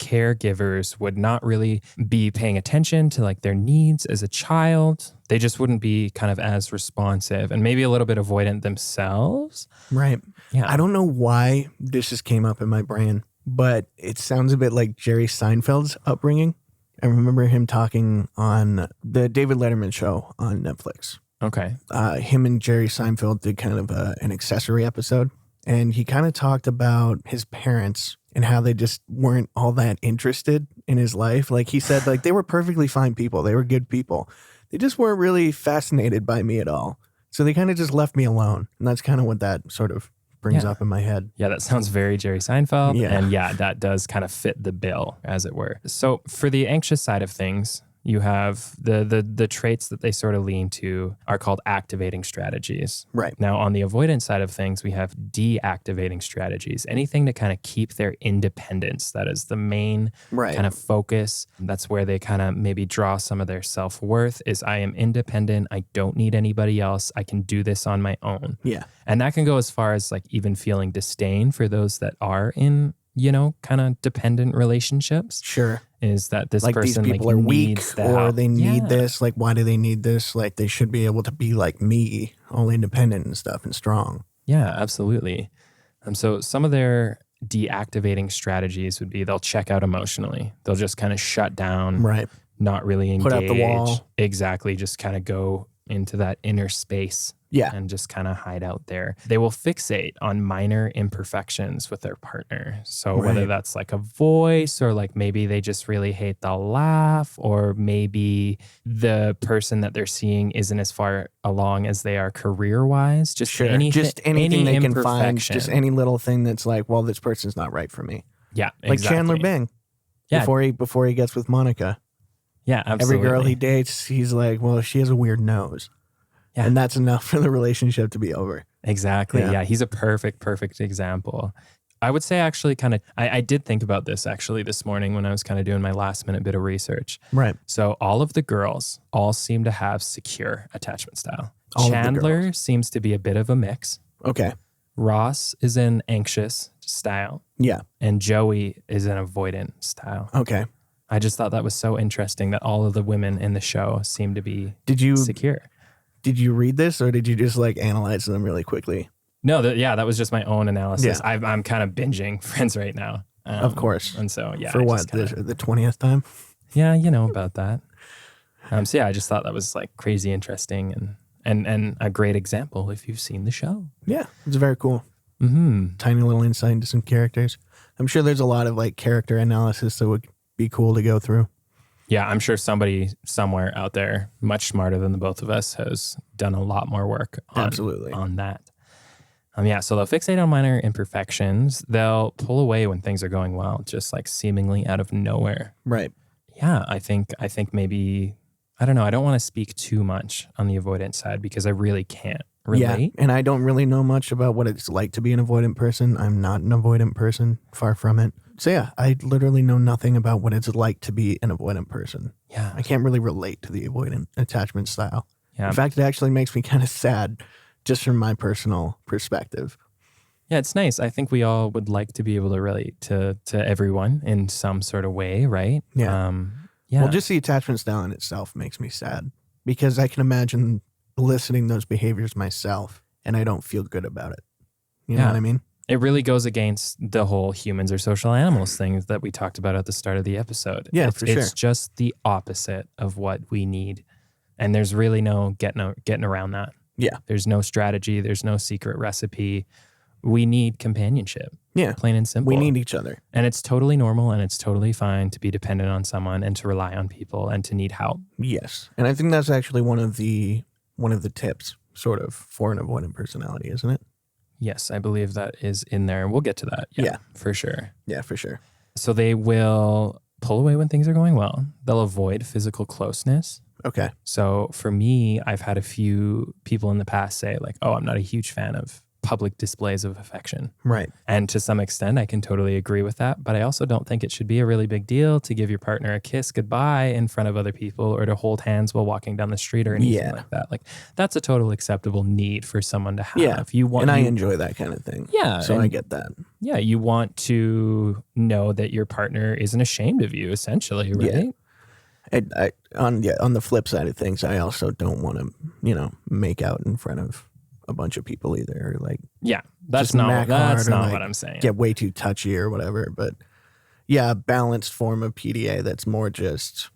Speaker 2: caregivers would not really be paying attention to like their needs as a child. They just wouldn't be kind of as responsive and maybe a little bit avoidant themselves.
Speaker 1: Right.
Speaker 2: Yeah.
Speaker 1: I don't know why this just came up in my brain, but it sounds a bit like Jerry Seinfeld's upbringing. I remember him talking on the David Letterman show on Netflix.
Speaker 2: Okay.
Speaker 1: Him and Jerry Seinfeld did kind of an accessory episode. And he kind of talked about his parents and how they just weren't all that interested in his life. Like he said, like they were perfectly fine people. They were good people. They just weren't really fascinated by me at all. So they kind of just left me alone. And that's kind of what that sort of brings up in my head.
Speaker 2: Yeah, that sounds very Jerry Seinfeld.
Speaker 1: Yeah.
Speaker 2: And yeah, that does kind of fit the bill, as it were. So for the anxious side of things, you have the traits that they sort of lean to are called activating strategies.
Speaker 1: Right.
Speaker 2: Now, on the avoidance side of things, we have deactivating strategies. Anything to kind of keep their independence. That is the main
Speaker 1: Right.
Speaker 2: kind of focus. That's where they kind of maybe draw some of their self-worth is I am independent. I don't need anybody else. I can do this on my own.
Speaker 1: Yeah.
Speaker 2: And that can go as far as like even feeling disdain for those that are in, kind of dependent relationships.
Speaker 1: Sure.
Speaker 2: Is that this
Speaker 1: Like
Speaker 2: person
Speaker 1: these people are weak
Speaker 2: needs the
Speaker 1: or
Speaker 2: help.
Speaker 1: they need
Speaker 2: Yeah.
Speaker 1: this. Like, why do they need this? Like, they should be able to be like me, all independent and stuff and strong.
Speaker 2: Yeah, absolutely. So some of their deactivating strategies would be they'll check out emotionally. They'll just kind of shut down,
Speaker 1: Right.
Speaker 2: not really engage.
Speaker 1: Put up the wall.
Speaker 2: Exactly. Just kind of go into that inner space.
Speaker 1: Yeah.
Speaker 2: And just kind of hide out there. They will fixate on minor imperfections with their partner. So whether
Speaker 1: Right.
Speaker 2: that's like a voice or like maybe they just really hate the laugh or maybe the person that they're seeing isn't as far along as they are career-wise. Just
Speaker 1: Sure.
Speaker 2: anything,
Speaker 1: Just anything
Speaker 2: any
Speaker 1: they can find.
Speaker 2: imperfection.
Speaker 1: Just any little thing that's like, well, this person's not right for me.
Speaker 2: Yeah,
Speaker 1: Like
Speaker 2: exactly.
Speaker 1: Chandler Bing.
Speaker 2: Yeah.
Speaker 1: Before he gets with Monica.
Speaker 2: Yeah, absolutely.
Speaker 1: Every girl he dates, he's like, well, she has a weird nose.
Speaker 2: Yeah.
Speaker 1: And that's enough for the relationship to be over.
Speaker 2: Exactly.
Speaker 1: Yeah.
Speaker 2: Yeah. He's a perfect example. I would say actually I did think about this actually this morning when I was kind of doing my last minute bit of research.
Speaker 1: Right.
Speaker 2: So all of the girls all seem to have secure attachment style.
Speaker 1: All of the
Speaker 2: Chandler
Speaker 1: girls.
Speaker 2: seems to be a bit of a mix.
Speaker 1: Okay.
Speaker 2: Ross is an anxious style.
Speaker 1: Yeah.
Speaker 2: And Joey is an avoidant style.
Speaker 1: Okay.
Speaker 2: I just thought that was so interesting that all of the women in the show seem to be secure.
Speaker 1: Did you read this or did you just like analyze them really quickly?
Speaker 2: No, that was just my own analysis.
Speaker 1: Yeah.
Speaker 2: I'm kind of binging Friends right now.
Speaker 1: Of course.
Speaker 2: And so, yeah.
Speaker 1: For what? The 20th time?
Speaker 2: Yeah, you know about that. So yeah, I just thought that was like crazy interesting and a great example if you've seen the show.
Speaker 1: Yeah, it's very cool.
Speaker 2: Mm-hmm.
Speaker 1: Tiny little insight into some characters. I'm sure there's a lot of like character analysis that would be cool to go through.
Speaker 2: Yeah, I'm sure somebody somewhere out there much smarter than the both of us has done a lot more work on that. Yeah, so they'll fixate on minor imperfections. They'll pull away when things are going well, just like seemingly out of nowhere.
Speaker 1: Right.
Speaker 2: Yeah, I think maybe, I don't know. I don't want to speak too much on the avoidant side because I really can't relate.
Speaker 1: Yeah, and I don't really know much about what it's like to be an avoidant person. I'm not an avoidant person, far from it. So yeah, I literally know nothing about what it's like to be an avoidant person.
Speaker 2: Yeah.
Speaker 1: I can't really relate to the avoidant attachment style.
Speaker 2: Yeah.
Speaker 1: In fact, it actually makes me kind of sad just from my personal perspective.
Speaker 2: Yeah, it's nice. I think we all would like to be able to relate to everyone in some sort of way, right?
Speaker 1: Yeah.
Speaker 2: Yeah.
Speaker 1: Well, just the attachment style in itself makes me sad because I can imagine eliciting those behaviors myself and I don't feel good about it. You know what I mean?
Speaker 2: It really goes against the whole humans are social animals thing that we talked about at the start of the episode.
Speaker 1: Yeah,
Speaker 2: for
Speaker 1: sure.
Speaker 2: It's just the opposite of what we need. And there's really no getting around that.
Speaker 1: Yeah.
Speaker 2: There's no strategy. There's no secret recipe. We need companionship.
Speaker 1: Yeah.
Speaker 2: Plain and simple.
Speaker 1: We need each other.
Speaker 2: And it's totally normal and it's totally fine to be dependent on someone and to rely on people and to need help.
Speaker 1: Yes. And I think that's actually one of the tips sort of for an avoidant personality, isn't it?
Speaker 2: Yes, I believe that is in there. We'll get to that. Yeah, for sure.
Speaker 1: Yeah, for sure.
Speaker 2: So they will pull away when things are going well. They'll avoid physical closeness.
Speaker 1: Okay.
Speaker 2: So for me, I've had a few people in the past say like, oh, I'm not a huge fan of public displays of affection.
Speaker 1: Right.
Speaker 2: And to some extent, I can totally agree with that. But I also don't think it should be a really big deal to give your partner a kiss goodbye in front of other people or to hold hands while walking down the street or anything like that. Like that's a total acceptable need for someone to have.
Speaker 1: Yeah. I enjoy that kind of thing.
Speaker 2: Yeah.
Speaker 1: So I get that.
Speaker 2: Yeah. You want to know that your partner isn't ashamed of you, essentially, right?
Speaker 1: Yeah. On the flip side of things, I also don't want to, make out in front of a bunch of people either. Or like,
Speaker 2: yeah, that's not what I'm saying.
Speaker 1: Get way too touchy or whatever. But yeah, a balanced form of PDA that's more just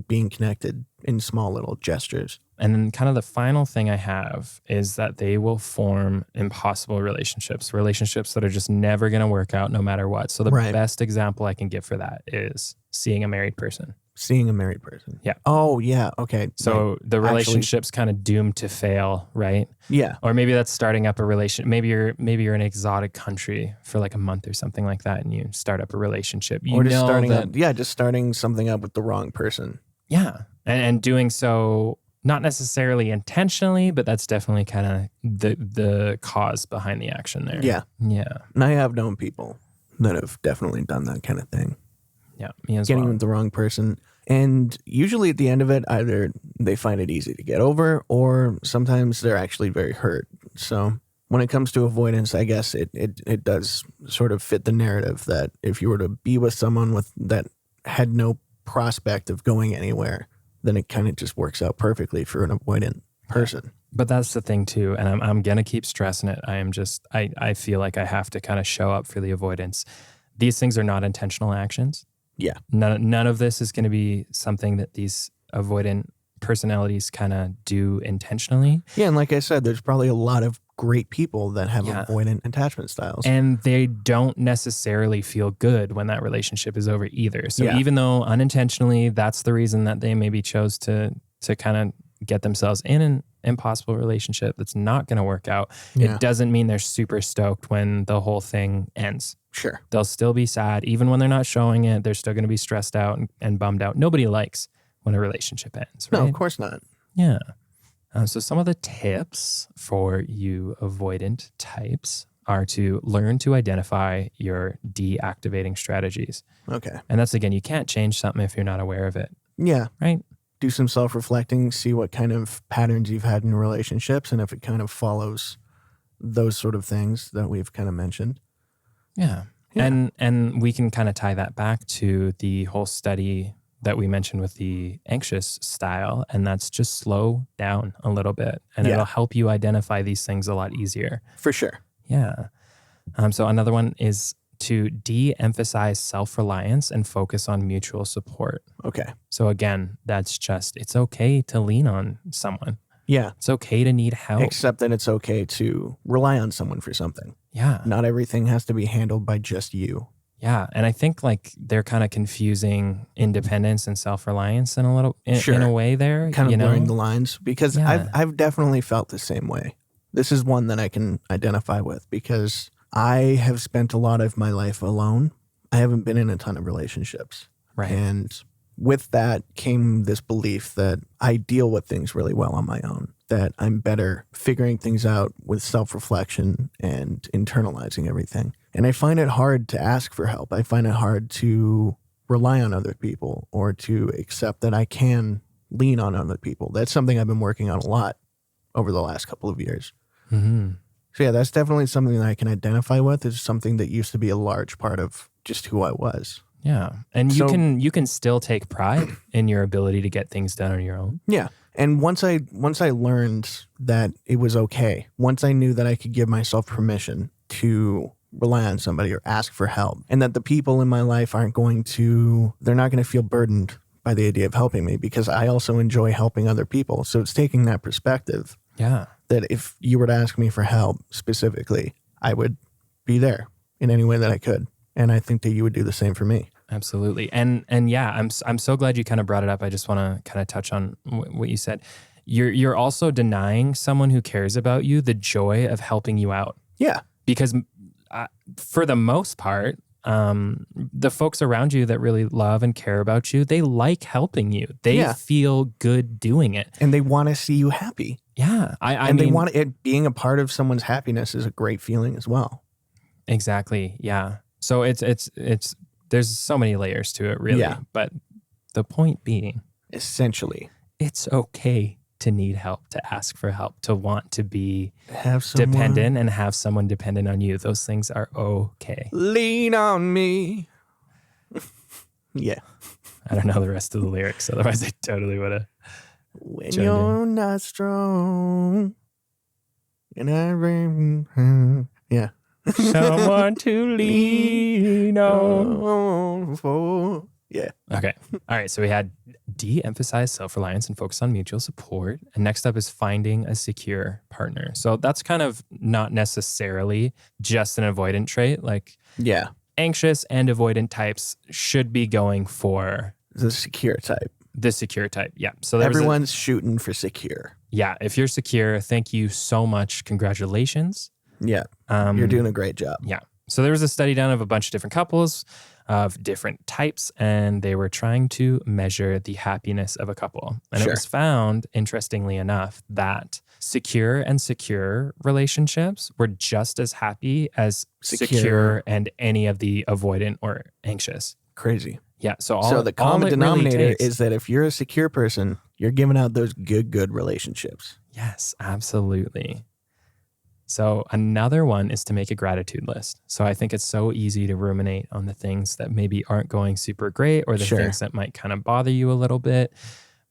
Speaker 1: being connected in small little gestures.
Speaker 2: And then kind of the final thing I have is that they will form impossible relationships that are just never going to work out no matter what. So the best example I can give for that is seeing a married person.
Speaker 1: Seeing a married person.
Speaker 2: Yeah.
Speaker 1: Oh, yeah. Okay.
Speaker 2: So the relationship's kind of doomed to fail, right?
Speaker 1: Yeah.
Speaker 2: Or maybe that's starting up a relation. Maybe you're in an exotic country for like a month or something like that, and you start up a relationship.
Speaker 1: Just starting something up with the wrong person.
Speaker 2: Yeah, and doing so not necessarily intentionally, but that's definitely kind of the cause behind the action there.
Speaker 1: Yeah.
Speaker 2: Yeah.
Speaker 1: And I have known people that have definitely done that kind of thing.
Speaker 2: Yeah, me as
Speaker 1: Getting
Speaker 2: well.
Speaker 1: with the wrong person. And usually at the end of it, either they find it easy to get over or sometimes they're actually very hurt. So when it comes to avoidance, I guess it does sort of fit the narrative that if you were to be with someone that had no prospect of going anywhere, then it kind of just works out perfectly for an avoidant person.
Speaker 2: But that's the thing too, and I'm going to keep stressing it. I feel like I have to kind of show up for the avoidance. These things are not intentional actions.
Speaker 1: Yeah.
Speaker 2: None of this is going to be something that these avoidant personalities kind of do intentionally.
Speaker 1: Yeah, and like I said, there's probably a lot of great people that have avoidant attachment styles.
Speaker 2: And they don't necessarily feel good when that relationship is over either. So even though unintentionally, that's the reason that they maybe chose to kind of get themselves in an impossible relationship that's not going to work out, it doesn't mean they're super stoked when the whole thing ends.
Speaker 1: Sure.
Speaker 2: They'll still be sad. Even when they're not showing it, they're still going to be stressed out and bummed out. Nobody likes when a relationship ends, right?
Speaker 1: No, of course not.
Speaker 2: Yeah. So some of the tips for you avoidant types are to learn to identify your deactivating strategies.
Speaker 1: Okay.
Speaker 2: And that's, again, you can't change something if you're not aware of it,
Speaker 1: Yeah.
Speaker 2: right?
Speaker 1: Do some self-reflecting, see what kind of patterns you've had in relationships and if it kind of follows those sort of things that we've kind of mentioned.
Speaker 2: Yeah. And we can kind of tie that back to the whole study that we mentioned with the anxious style, and that's just slow down a little bit, and it'll help you identify these things a lot easier.
Speaker 1: For sure.
Speaker 2: Yeah. So another one is to de-emphasize self-reliance and focus on mutual support.
Speaker 1: Okay.
Speaker 2: So again, that's just, it's okay to lean on someone.
Speaker 1: Yeah.
Speaker 2: It's okay to need help.
Speaker 1: Except that it's okay to rely on someone for something.
Speaker 2: Yeah.
Speaker 1: Not everything has to be handled by just you.
Speaker 2: Yeah. And I think like they're kind of confusing independence and self-reliance in a way there.
Speaker 1: Kind of blurring the lines, because
Speaker 2: Yeah.
Speaker 1: I've definitely felt the same way. This is one that I can identify with because I have spent a lot of my life alone. I haven't been in a ton of relationships.
Speaker 2: Right.
Speaker 1: And with that came this belief that I deal with things really well on my own, that I'm better figuring things out with self-reflection and internalizing everything. And I find it hard to ask for help. I find it hard to rely on other people or to accept that I can lean on other people. That's something I've been working on a lot over the last couple of years.
Speaker 2: Mm-hmm.
Speaker 1: So yeah, that's definitely something that I can identify with. It's something that used to be a large part of just who I was.
Speaker 2: Yeah. And you can still take pride in your ability to get things done on your own.
Speaker 1: Yeah. And once I learned that it was okay, once I knew that I could give myself permission to rely on somebody or ask for help, and that the people in my life they're not going to feel burdened by the idea of helping me, because I also enjoy helping other people. So it's taking that perspective.
Speaker 2: Yeah.
Speaker 1: That if you were to ask me for help specifically, I would be there in any way that I could. And I think that you would do the same for me.
Speaker 2: Absolutely. And yeah, I'm so glad you kind of brought it up. I just want to kind of touch on what you said. You're also denying someone who cares about you the joy of helping you out.
Speaker 1: Yeah.
Speaker 2: Because for the most part, the folks around you that really love and care about you, they like helping you. They feel good doing it.
Speaker 1: And they want to see you happy.
Speaker 2: Yeah. I mean,
Speaker 1: they want it, being a part of someone's happiness is a great feeling as well.
Speaker 2: Exactly. Yeah. So it's there's so many layers to it, really.
Speaker 1: Yeah.
Speaker 2: But the point being,
Speaker 1: essentially,
Speaker 2: it's okay to need help, to ask for help, to want to be
Speaker 1: dependent
Speaker 2: and have someone dependent on you. Those things are okay.
Speaker 1: Lean on me. Yeah.
Speaker 2: I don't know the rest of the lyrics, otherwise I totally would have.
Speaker 1: When you're not strong, and yeah.
Speaker 2: Someone to lean on.
Speaker 1: Yeah.
Speaker 2: Okay. All right. So we had de-emphasize self-reliance and focus on mutual support. And next up is finding a secure partner. So that's kind of not necessarily just an avoidant trait. Like,
Speaker 1: yeah,
Speaker 2: anxious and avoidant types should be going for
Speaker 1: the secure type.
Speaker 2: The secure type. Yeah. So
Speaker 1: everyone's shooting for secure.
Speaker 2: Yeah. If you're secure, thank you so much. Congratulations.
Speaker 1: Yeah. You're doing a great job.
Speaker 2: Yeah. So there was a study done of a bunch of different couples of different types, and they were trying to measure the happiness of a couple. And it was found, interestingly enough, that secure and secure relationships were just as happy as secure and any of the avoidant or anxious.
Speaker 1: Crazy.
Speaker 2: Yeah. So
Speaker 1: the common denominator is that if you're a secure person, you're giving out those good relationships.
Speaker 2: Yes, absolutely. So another one is to make a gratitude list. So I think it's so easy to ruminate on the things that maybe aren't going super great, or the things that might kind of bother you a little bit.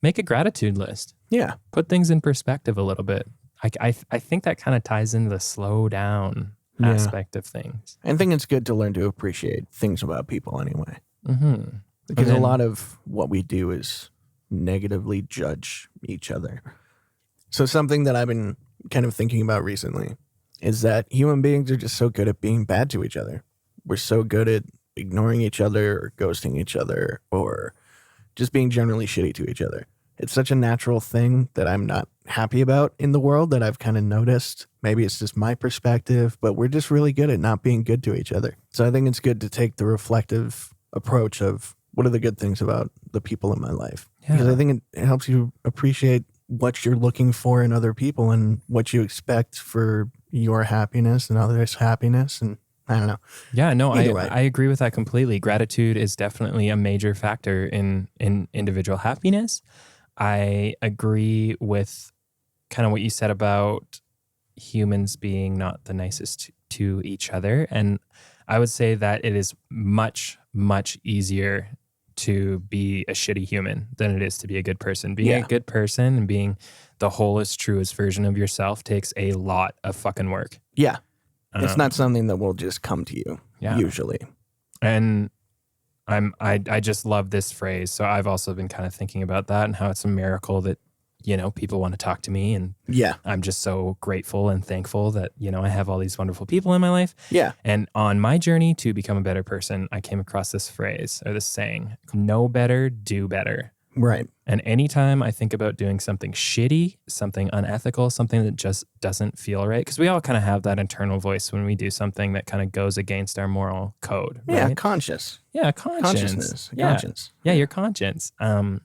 Speaker 2: Make a gratitude list.
Speaker 1: Yeah.
Speaker 2: Put things in perspective a little bit. I think that kind of ties into the slow down aspect of things.
Speaker 1: I think it's good to learn to appreciate things about people anyway.
Speaker 2: Mm-hmm.
Speaker 1: Because a lot of what we do is negatively judge each other. So something that I've been kind of thinking about recently is that human beings are just so good at being bad to each other. We're so good at ignoring each other or ghosting each other or just being generally shitty to each other. It's such a natural thing that I'm not happy about in the world that I've kind of noticed. Maybe it's just my perspective, but we're just really good at not being good to each other. So I think it's good to take the reflective approach of what are the good things about the people in my life.
Speaker 2: Yeah.
Speaker 1: Because I think it helps you appreciate what you're looking for in other people and what you expect for your happiness and others' happiness. And I don't know.
Speaker 2: Yeah, no,
Speaker 1: Either way.
Speaker 2: I agree with that completely. Gratitude is definitely a major factor in individual happiness. I agree with kind of what you said about humans being not the nicest to each other. And I would say that it is much, much easier to be a shitty human than it is to be a good person. Being a good person and being the wholest, truest version of yourself takes a lot of fucking work.
Speaker 1: Yeah. It's not something that will just come to you, usually.
Speaker 2: And I just love this phrase. So I've also been kind of thinking about that and how it's a miracle that, you know, people want to talk to me. And I'm just so grateful and thankful that, you know, I have all these wonderful people in my life.
Speaker 1: Yeah.
Speaker 2: And on my journey to become a better person, I came across this phrase or this saying, know better, do better.
Speaker 1: Right.
Speaker 2: And anytime I think about doing something shitty, something unethical, something that just doesn't feel right, because we all kind of have that internal voice when we do something that kind of goes against our moral code. Right?
Speaker 1: Yeah, conscious.
Speaker 2: Yeah, conscience.
Speaker 1: Conscience.
Speaker 2: Yeah, your conscience.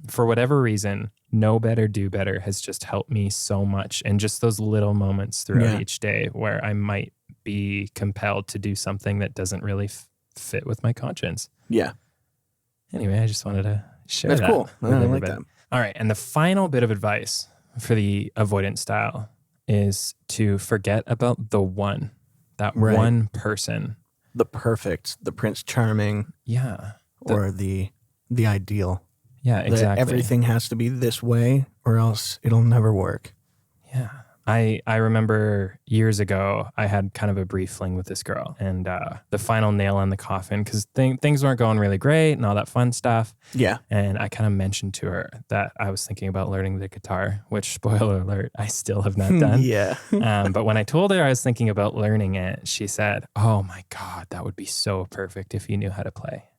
Speaker 2: For whatever reason, know better, do better has just helped me so much. And just those little moments throughout each day where I might be compelled to do something that doesn't really fit with my conscience.
Speaker 1: Yeah.
Speaker 2: Anyway, I just wanted to share that.
Speaker 1: That's cool. I like that.
Speaker 2: All right. And the final bit of advice for the avoidant style is to forget about the one, that one person.
Speaker 1: The perfect, the Prince Charming.
Speaker 2: Yeah.
Speaker 1: Or the ideal.
Speaker 2: Yeah, exactly.
Speaker 1: Everything has to be this way or else it'll never work.
Speaker 2: Yeah. I remember years ago, I had kind of a brief fling with this girl, and the final nail on the coffin, because things weren't going really great and all that fun stuff.
Speaker 1: Yeah.
Speaker 2: And I kind of mentioned to her that I was thinking about learning the guitar, which, spoiler alert, I still have not done.
Speaker 1: Yeah.
Speaker 2: But when I told her I was thinking about learning it, she said, "Oh my God, that would be so perfect if you knew how to play."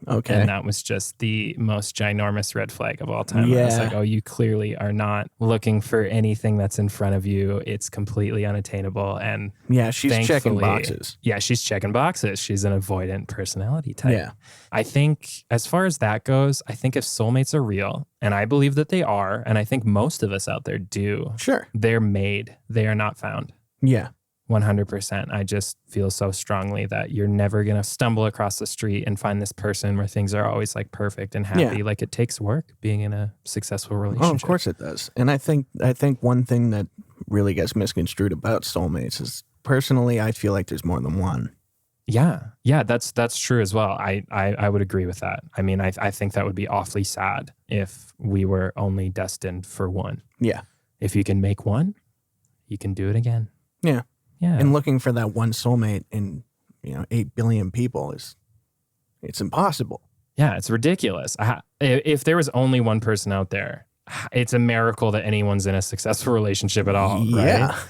Speaker 1: Okay.
Speaker 2: And that was just the most ginormous red flag of all time.
Speaker 1: Yeah.
Speaker 2: I was like, oh, you clearly are not looking for anything that's in front of you. It's completely unattainable. And
Speaker 1: yeah, she's checking boxes.
Speaker 2: Yeah, she's checking boxes. She's an avoidant personality type.
Speaker 1: Yeah.
Speaker 2: I think as far as that goes, I think if soulmates are real, and I believe that they are, and I think most of us out there do.
Speaker 1: Sure.
Speaker 2: They're made. They are not found.
Speaker 1: Yeah.
Speaker 2: 100%. I just feel so strongly that you're never going to stumble across the street and find this person where things are always like perfect and happy. Like it takes work being in a successful relationship.
Speaker 1: Oh, of course it does. And I think one thing that really gets misconstrued about soulmates is personally, I feel like there's more than one.
Speaker 2: Yeah. Yeah, that's true as well. I would agree with that. I mean, I think that would be awfully sad if we were only destined for one.
Speaker 1: Yeah.
Speaker 2: If you can make one, you can do it again.
Speaker 1: Yeah.
Speaker 2: Yeah.
Speaker 1: And looking for that one soulmate in, 8 billion people it's impossible.
Speaker 2: Yeah, it's ridiculous. If there was only one person out there, it's a miracle that anyone's in a successful relationship at all.
Speaker 1: Yeah.
Speaker 2: Right?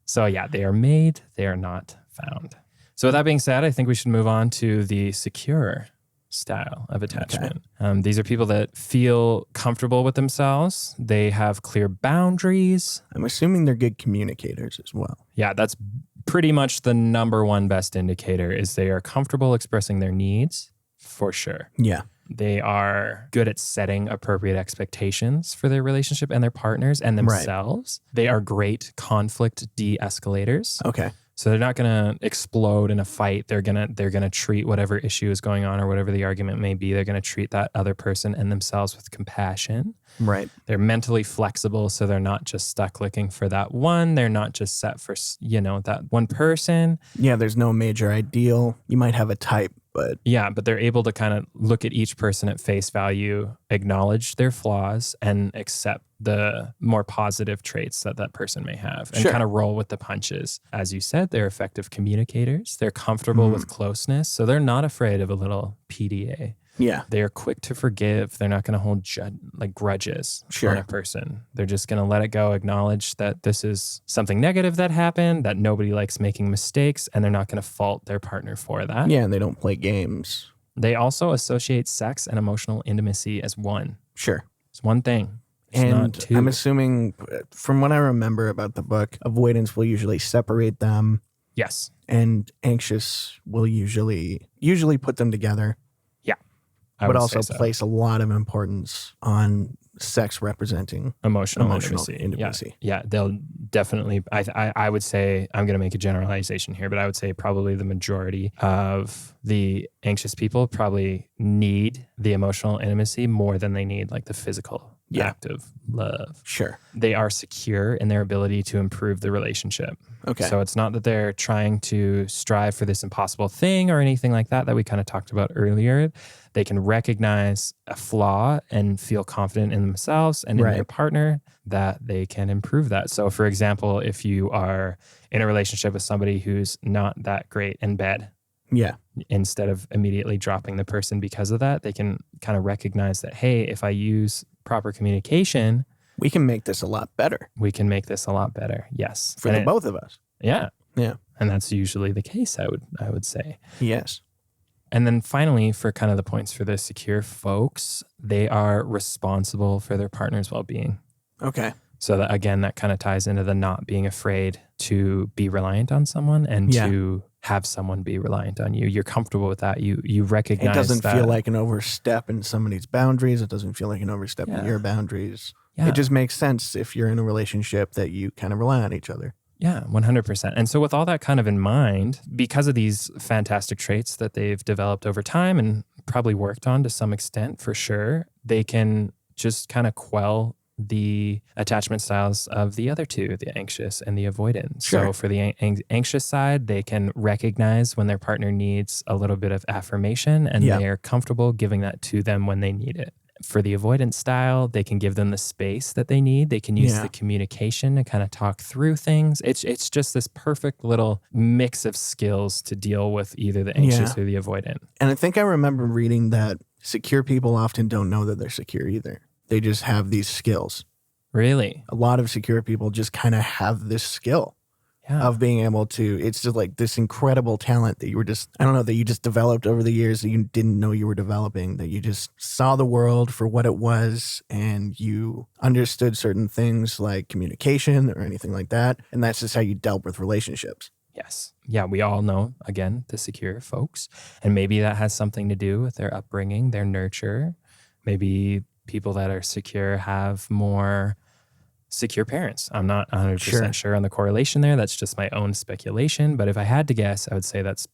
Speaker 2: So yeah, they are made, they are not found. So with that being said, I think we should move on to the secure style of attachment. Okay. These are people that feel comfortable with themselves. They have clear boundaries.
Speaker 1: I'm assuming they're good communicators as well.
Speaker 2: Yeah, that's pretty much the number one best indicator is they are comfortable expressing their needs, for sure.
Speaker 1: Yeah.
Speaker 2: They are good at setting appropriate expectations for their relationship and their partners and themselves. Right. They are great conflict de-escalators.
Speaker 1: Okay.
Speaker 2: So they're not going to explode in a fight. They're going to treat whatever issue is going on or whatever the argument may be. They're going to treat that other person and themselves with compassion.
Speaker 1: Right.
Speaker 2: They're mentally flexible, so they're not just stuck looking for that one. They're not just set for, that one person.
Speaker 1: Yeah, there's no major ideal. You might have a type, but...
Speaker 2: Yeah, but they're able to kind of look at each person at face value, acknowledge their flaws, and accept the more positive traits that person may have and kind of roll with the punches. As you said, they're effective communicators. They're comfortable with closeness, so they're not afraid of a little PDA.
Speaker 1: Yeah.
Speaker 2: They're quick to forgive. They're not going to hold grudges on a person. They're just going to let it go, acknowledge that this is something negative that happened, that nobody likes making mistakes, and they're not going to fault their partner for that.
Speaker 1: Yeah, and they don't play games.
Speaker 2: They also associate sex and emotional intimacy as one.
Speaker 1: Sure.
Speaker 2: It's one thing. It's
Speaker 1: and
Speaker 2: not two.
Speaker 1: I'm assuming, from what I remember about the book, avoidance will usually separate them.
Speaker 2: Yes.
Speaker 1: And anxious will usually put them together.
Speaker 2: Yeah.
Speaker 1: But also place a lot of importance on sex representing
Speaker 2: emotional
Speaker 1: intimacy.
Speaker 2: Yeah, they'll definitely, I would say, I'm going to make a generalization here, but I would say probably the majority of the anxious people probably need the emotional intimacy more than they need like the physical act of love.
Speaker 1: Sure.
Speaker 2: They are secure in their ability to improve the relationship.
Speaker 1: Okay.
Speaker 2: So it's not that they're trying to strive for this impossible thing or anything like that we kind of talked about earlier. They can recognize a flaw and feel confident in themselves and in their partner that they can improve that. So for example, if you are in a relationship with somebody who's not that great in bed, instead of immediately dropping the person because of that, they can kind of recognize that, hey, if I use proper communication,
Speaker 1: we can make this a lot better.
Speaker 2: Yes.
Speaker 1: For the both of us.
Speaker 2: Yeah.
Speaker 1: Yeah.
Speaker 2: And that's usually the case, I would say.
Speaker 1: Yes.
Speaker 2: And then finally, for kind of the points for the secure folks, they are responsible for their partner's well-being.
Speaker 1: Okay.
Speaker 2: So that, again, that kind of ties into the not being afraid to be reliant on someone and to have someone be reliant on you. You're comfortable with that. You recognize
Speaker 1: it doesn't
Speaker 2: that.
Speaker 1: Feel like an overstep in somebody's boundaries. It doesn't feel like an overstep in your boundaries. Yeah. It just makes sense if you're in a relationship that you kind of rely on each other.
Speaker 2: Yeah, 100%. And so with all that kind of in mind, because of these fantastic traits that they've developed over time and probably worked on to some extent for sure, they can just kind of quell the attachment styles of the other two, the anxious and the avoidant.
Speaker 1: Sure.
Speaker 2: So for the anxious side, they can recognize when their partner needs a little bit of affirmation and they are comfortable giving that to them when they need it. For the avoidant style, they can give them the space that they need. They can use the communication to kind of talk through things. It's just this perfect little mix of skills to deal with either the anxious or the avoidant.
Speaker 1: And I think I remember reading that secure people often don't know that they're secure either. They just have these skills.
Speaker 2: Really?
Speaker 1: A lot of secure people just kind of have this skill of being able to, it's just like this incredible talent that you were just, I don't know, that you just developed over the years that you didn't know you were developing, that you just saw the world for what it was and you understood certain things like communication or anything like that. And that's just how you dealt with relationships.
Speaker 2: Yes. Yeah, we all know, again, the secure folks. And maybe that has something to do with their upbringing, their nurture. Maybe people that are secure have more secure parents. I'm not 100% sure on the correlation there. That's just my own speculation. But if I had to guess, I would say that's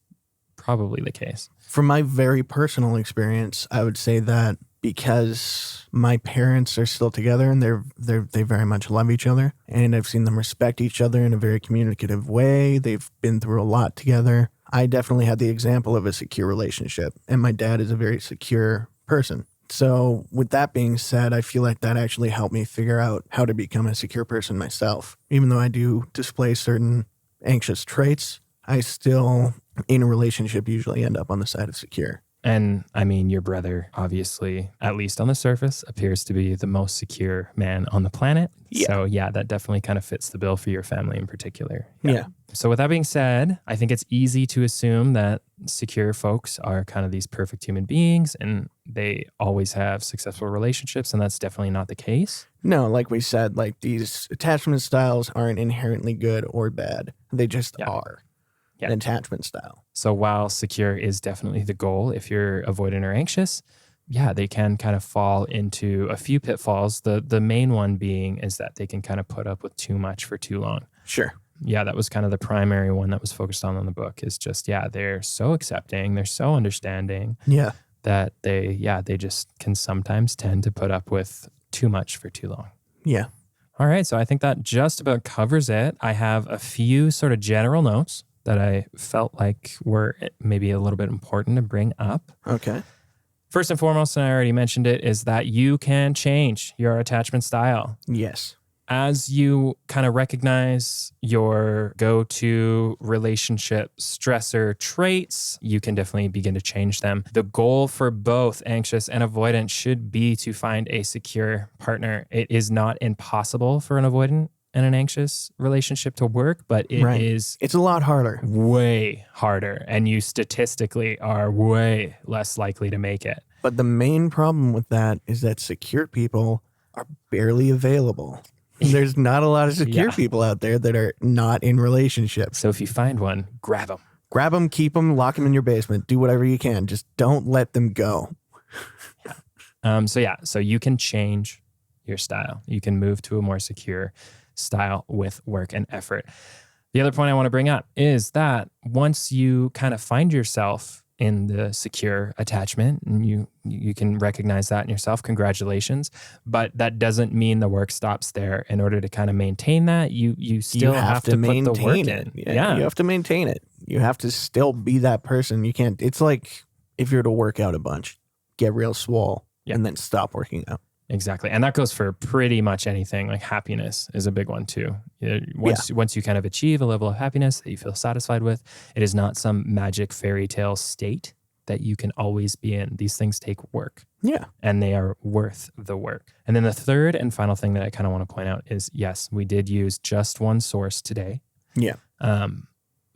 Speaker 2: probably the case.
Speaker 1: From my very personal experience, I would say that because my parents are still together and they very much love each other, and I've seen them respect each other in a very communicative way. They've been through a lot together. I definitely had the example of a secure relationship, and my dad is a very secure person. So with that being said, I feel like that actually helped me figure out how to become a secure person myself. Even though I do display certain anxious traits, I still, in a relationship, usually end up on the side of secure.
Speaker 2: And I mean, your brother, obviously, at least on the surface, appears to be the most secure man on the planet. Yeah. So yeah, that definitely kind of fits the bill for your family in particular.
Speaker 1: Yeah.
Speaker 2: So with that being said, I think it's easy to assume that secure folks are kind of these perfect human beings and they always have successful relationships, and that's definitely not the case.
Speaker 1: No, like we said, like these attachment styles aren't inherently good or bad. They just are an attachment style.
Speaker 2: So while secure is definitely the goal, if you're avoidant or anxious, they can kind of fall into a few pitfalls. The main one being is that they can kind of put up with too much for too long.
Speaker 1: Sure.
Speaker 2: Yeah, that was kind of the primary one that was focused on the book is just, they're so accepting, they're so understanding that they just can sometimes tend to put up with too much for too long.
Speaker 1: Yeah.
Speaker 2: All right, so I think that just about covers it. I have a few sort of general notes that I felt like were maybe a little bit important to bring up.
Speaker 1: Okay.
Speaker 2: First and foremost, and I already mentioned it, is that you can change your attachment style.
Speaker 1: Yes.
Speaker 2: As you kind of recognize your go-to relationship stressor traits, you can definitely begin to change them. The goal for both anxious and avoidant should be to find a secure partner. It is not impossible for an avoidant and an anxious relationship to work, but it's
Speaker 1: a lot harder.
Speaker 2: Way harder. And you statistically are way less likely to make it.
Speaker 1: But the main problem with that is that secure people are barely available. There's not a lot of secure people out there that are not in relationships.
Speaker 2: So if you find one, grab them.
Speaker 1: Grab them, keep them, lock them in your basement. Do whatever you can. Just don't let them go.
Speaker 2: So you can change your style. You can move to a more secure style with work and effort. The other point I want to bring up is that once you kind of find yourself in the secure attachment and you can recognize that in yourself, congratulations. But that doesn't mean the work stops there. In order to kind of maintain that, you still have to put the work in.
Speaker 1: Yeah, you have to maintain it. You have to still be that person. You can't, it's like if you're to work out a bunch, get real swole and then stop working out.
Speaker 2: Exactly. And that goes for pretty much anything. Like happiness is a big one too. Once you kind of achieve a level of happiness that you feel satisfied with, it is not some magic fairy tale state that you can always be in. These things take work.
Speaker 1: Yeah.
Speaker 2: And they are worth the work. And then the third and final thing that I kind of want to point out is, yes, we did use just one source today.
Speaker 1: Yeah.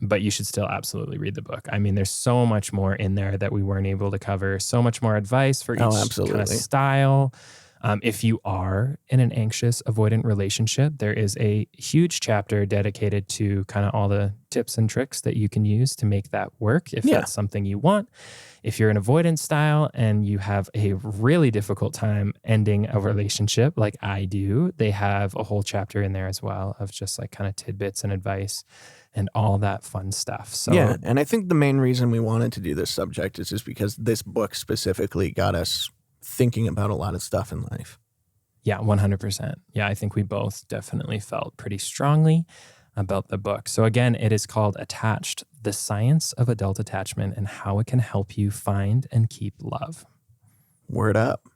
Speaker 2: But you should still absolutely read the book. I mean, there's so much more in there that we weren't able to cover, so much more advice for each kind of style. If you are in an anxious, avoidant relationship, there is a huge chapter dedicated to kind of all the tips and tricks that you can use to make that work if that's something you want. If you're an avoidant style and you have a really difficult time ending a relationship like I do, they have a whole chapter in there as well of just like kind of tidbits and advice and all that fun stuff. So
Speaker 1: yeah, and I think the main reason we wanted to do this subject is just because this book specifically got us thinking about a lot of stuff in life.
Speaker 2: Yeah, 100%. Yeah, I think we both definitely felt pretty strongly about the book. So again, it is called Attached, The Science of Adult Attachment and How It Can Help You Find and Keep Love.
Speaker 1: Word up.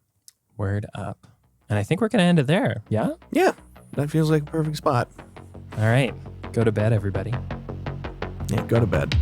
Speaker 2: Word up. And I think we're going to end it there. Yeah?
Speaker 1: Yeah, that feels like a perfect spot.
Speaker 2: All right. Go to bed, everybody.
Speaker 1: Yeah, go to bed.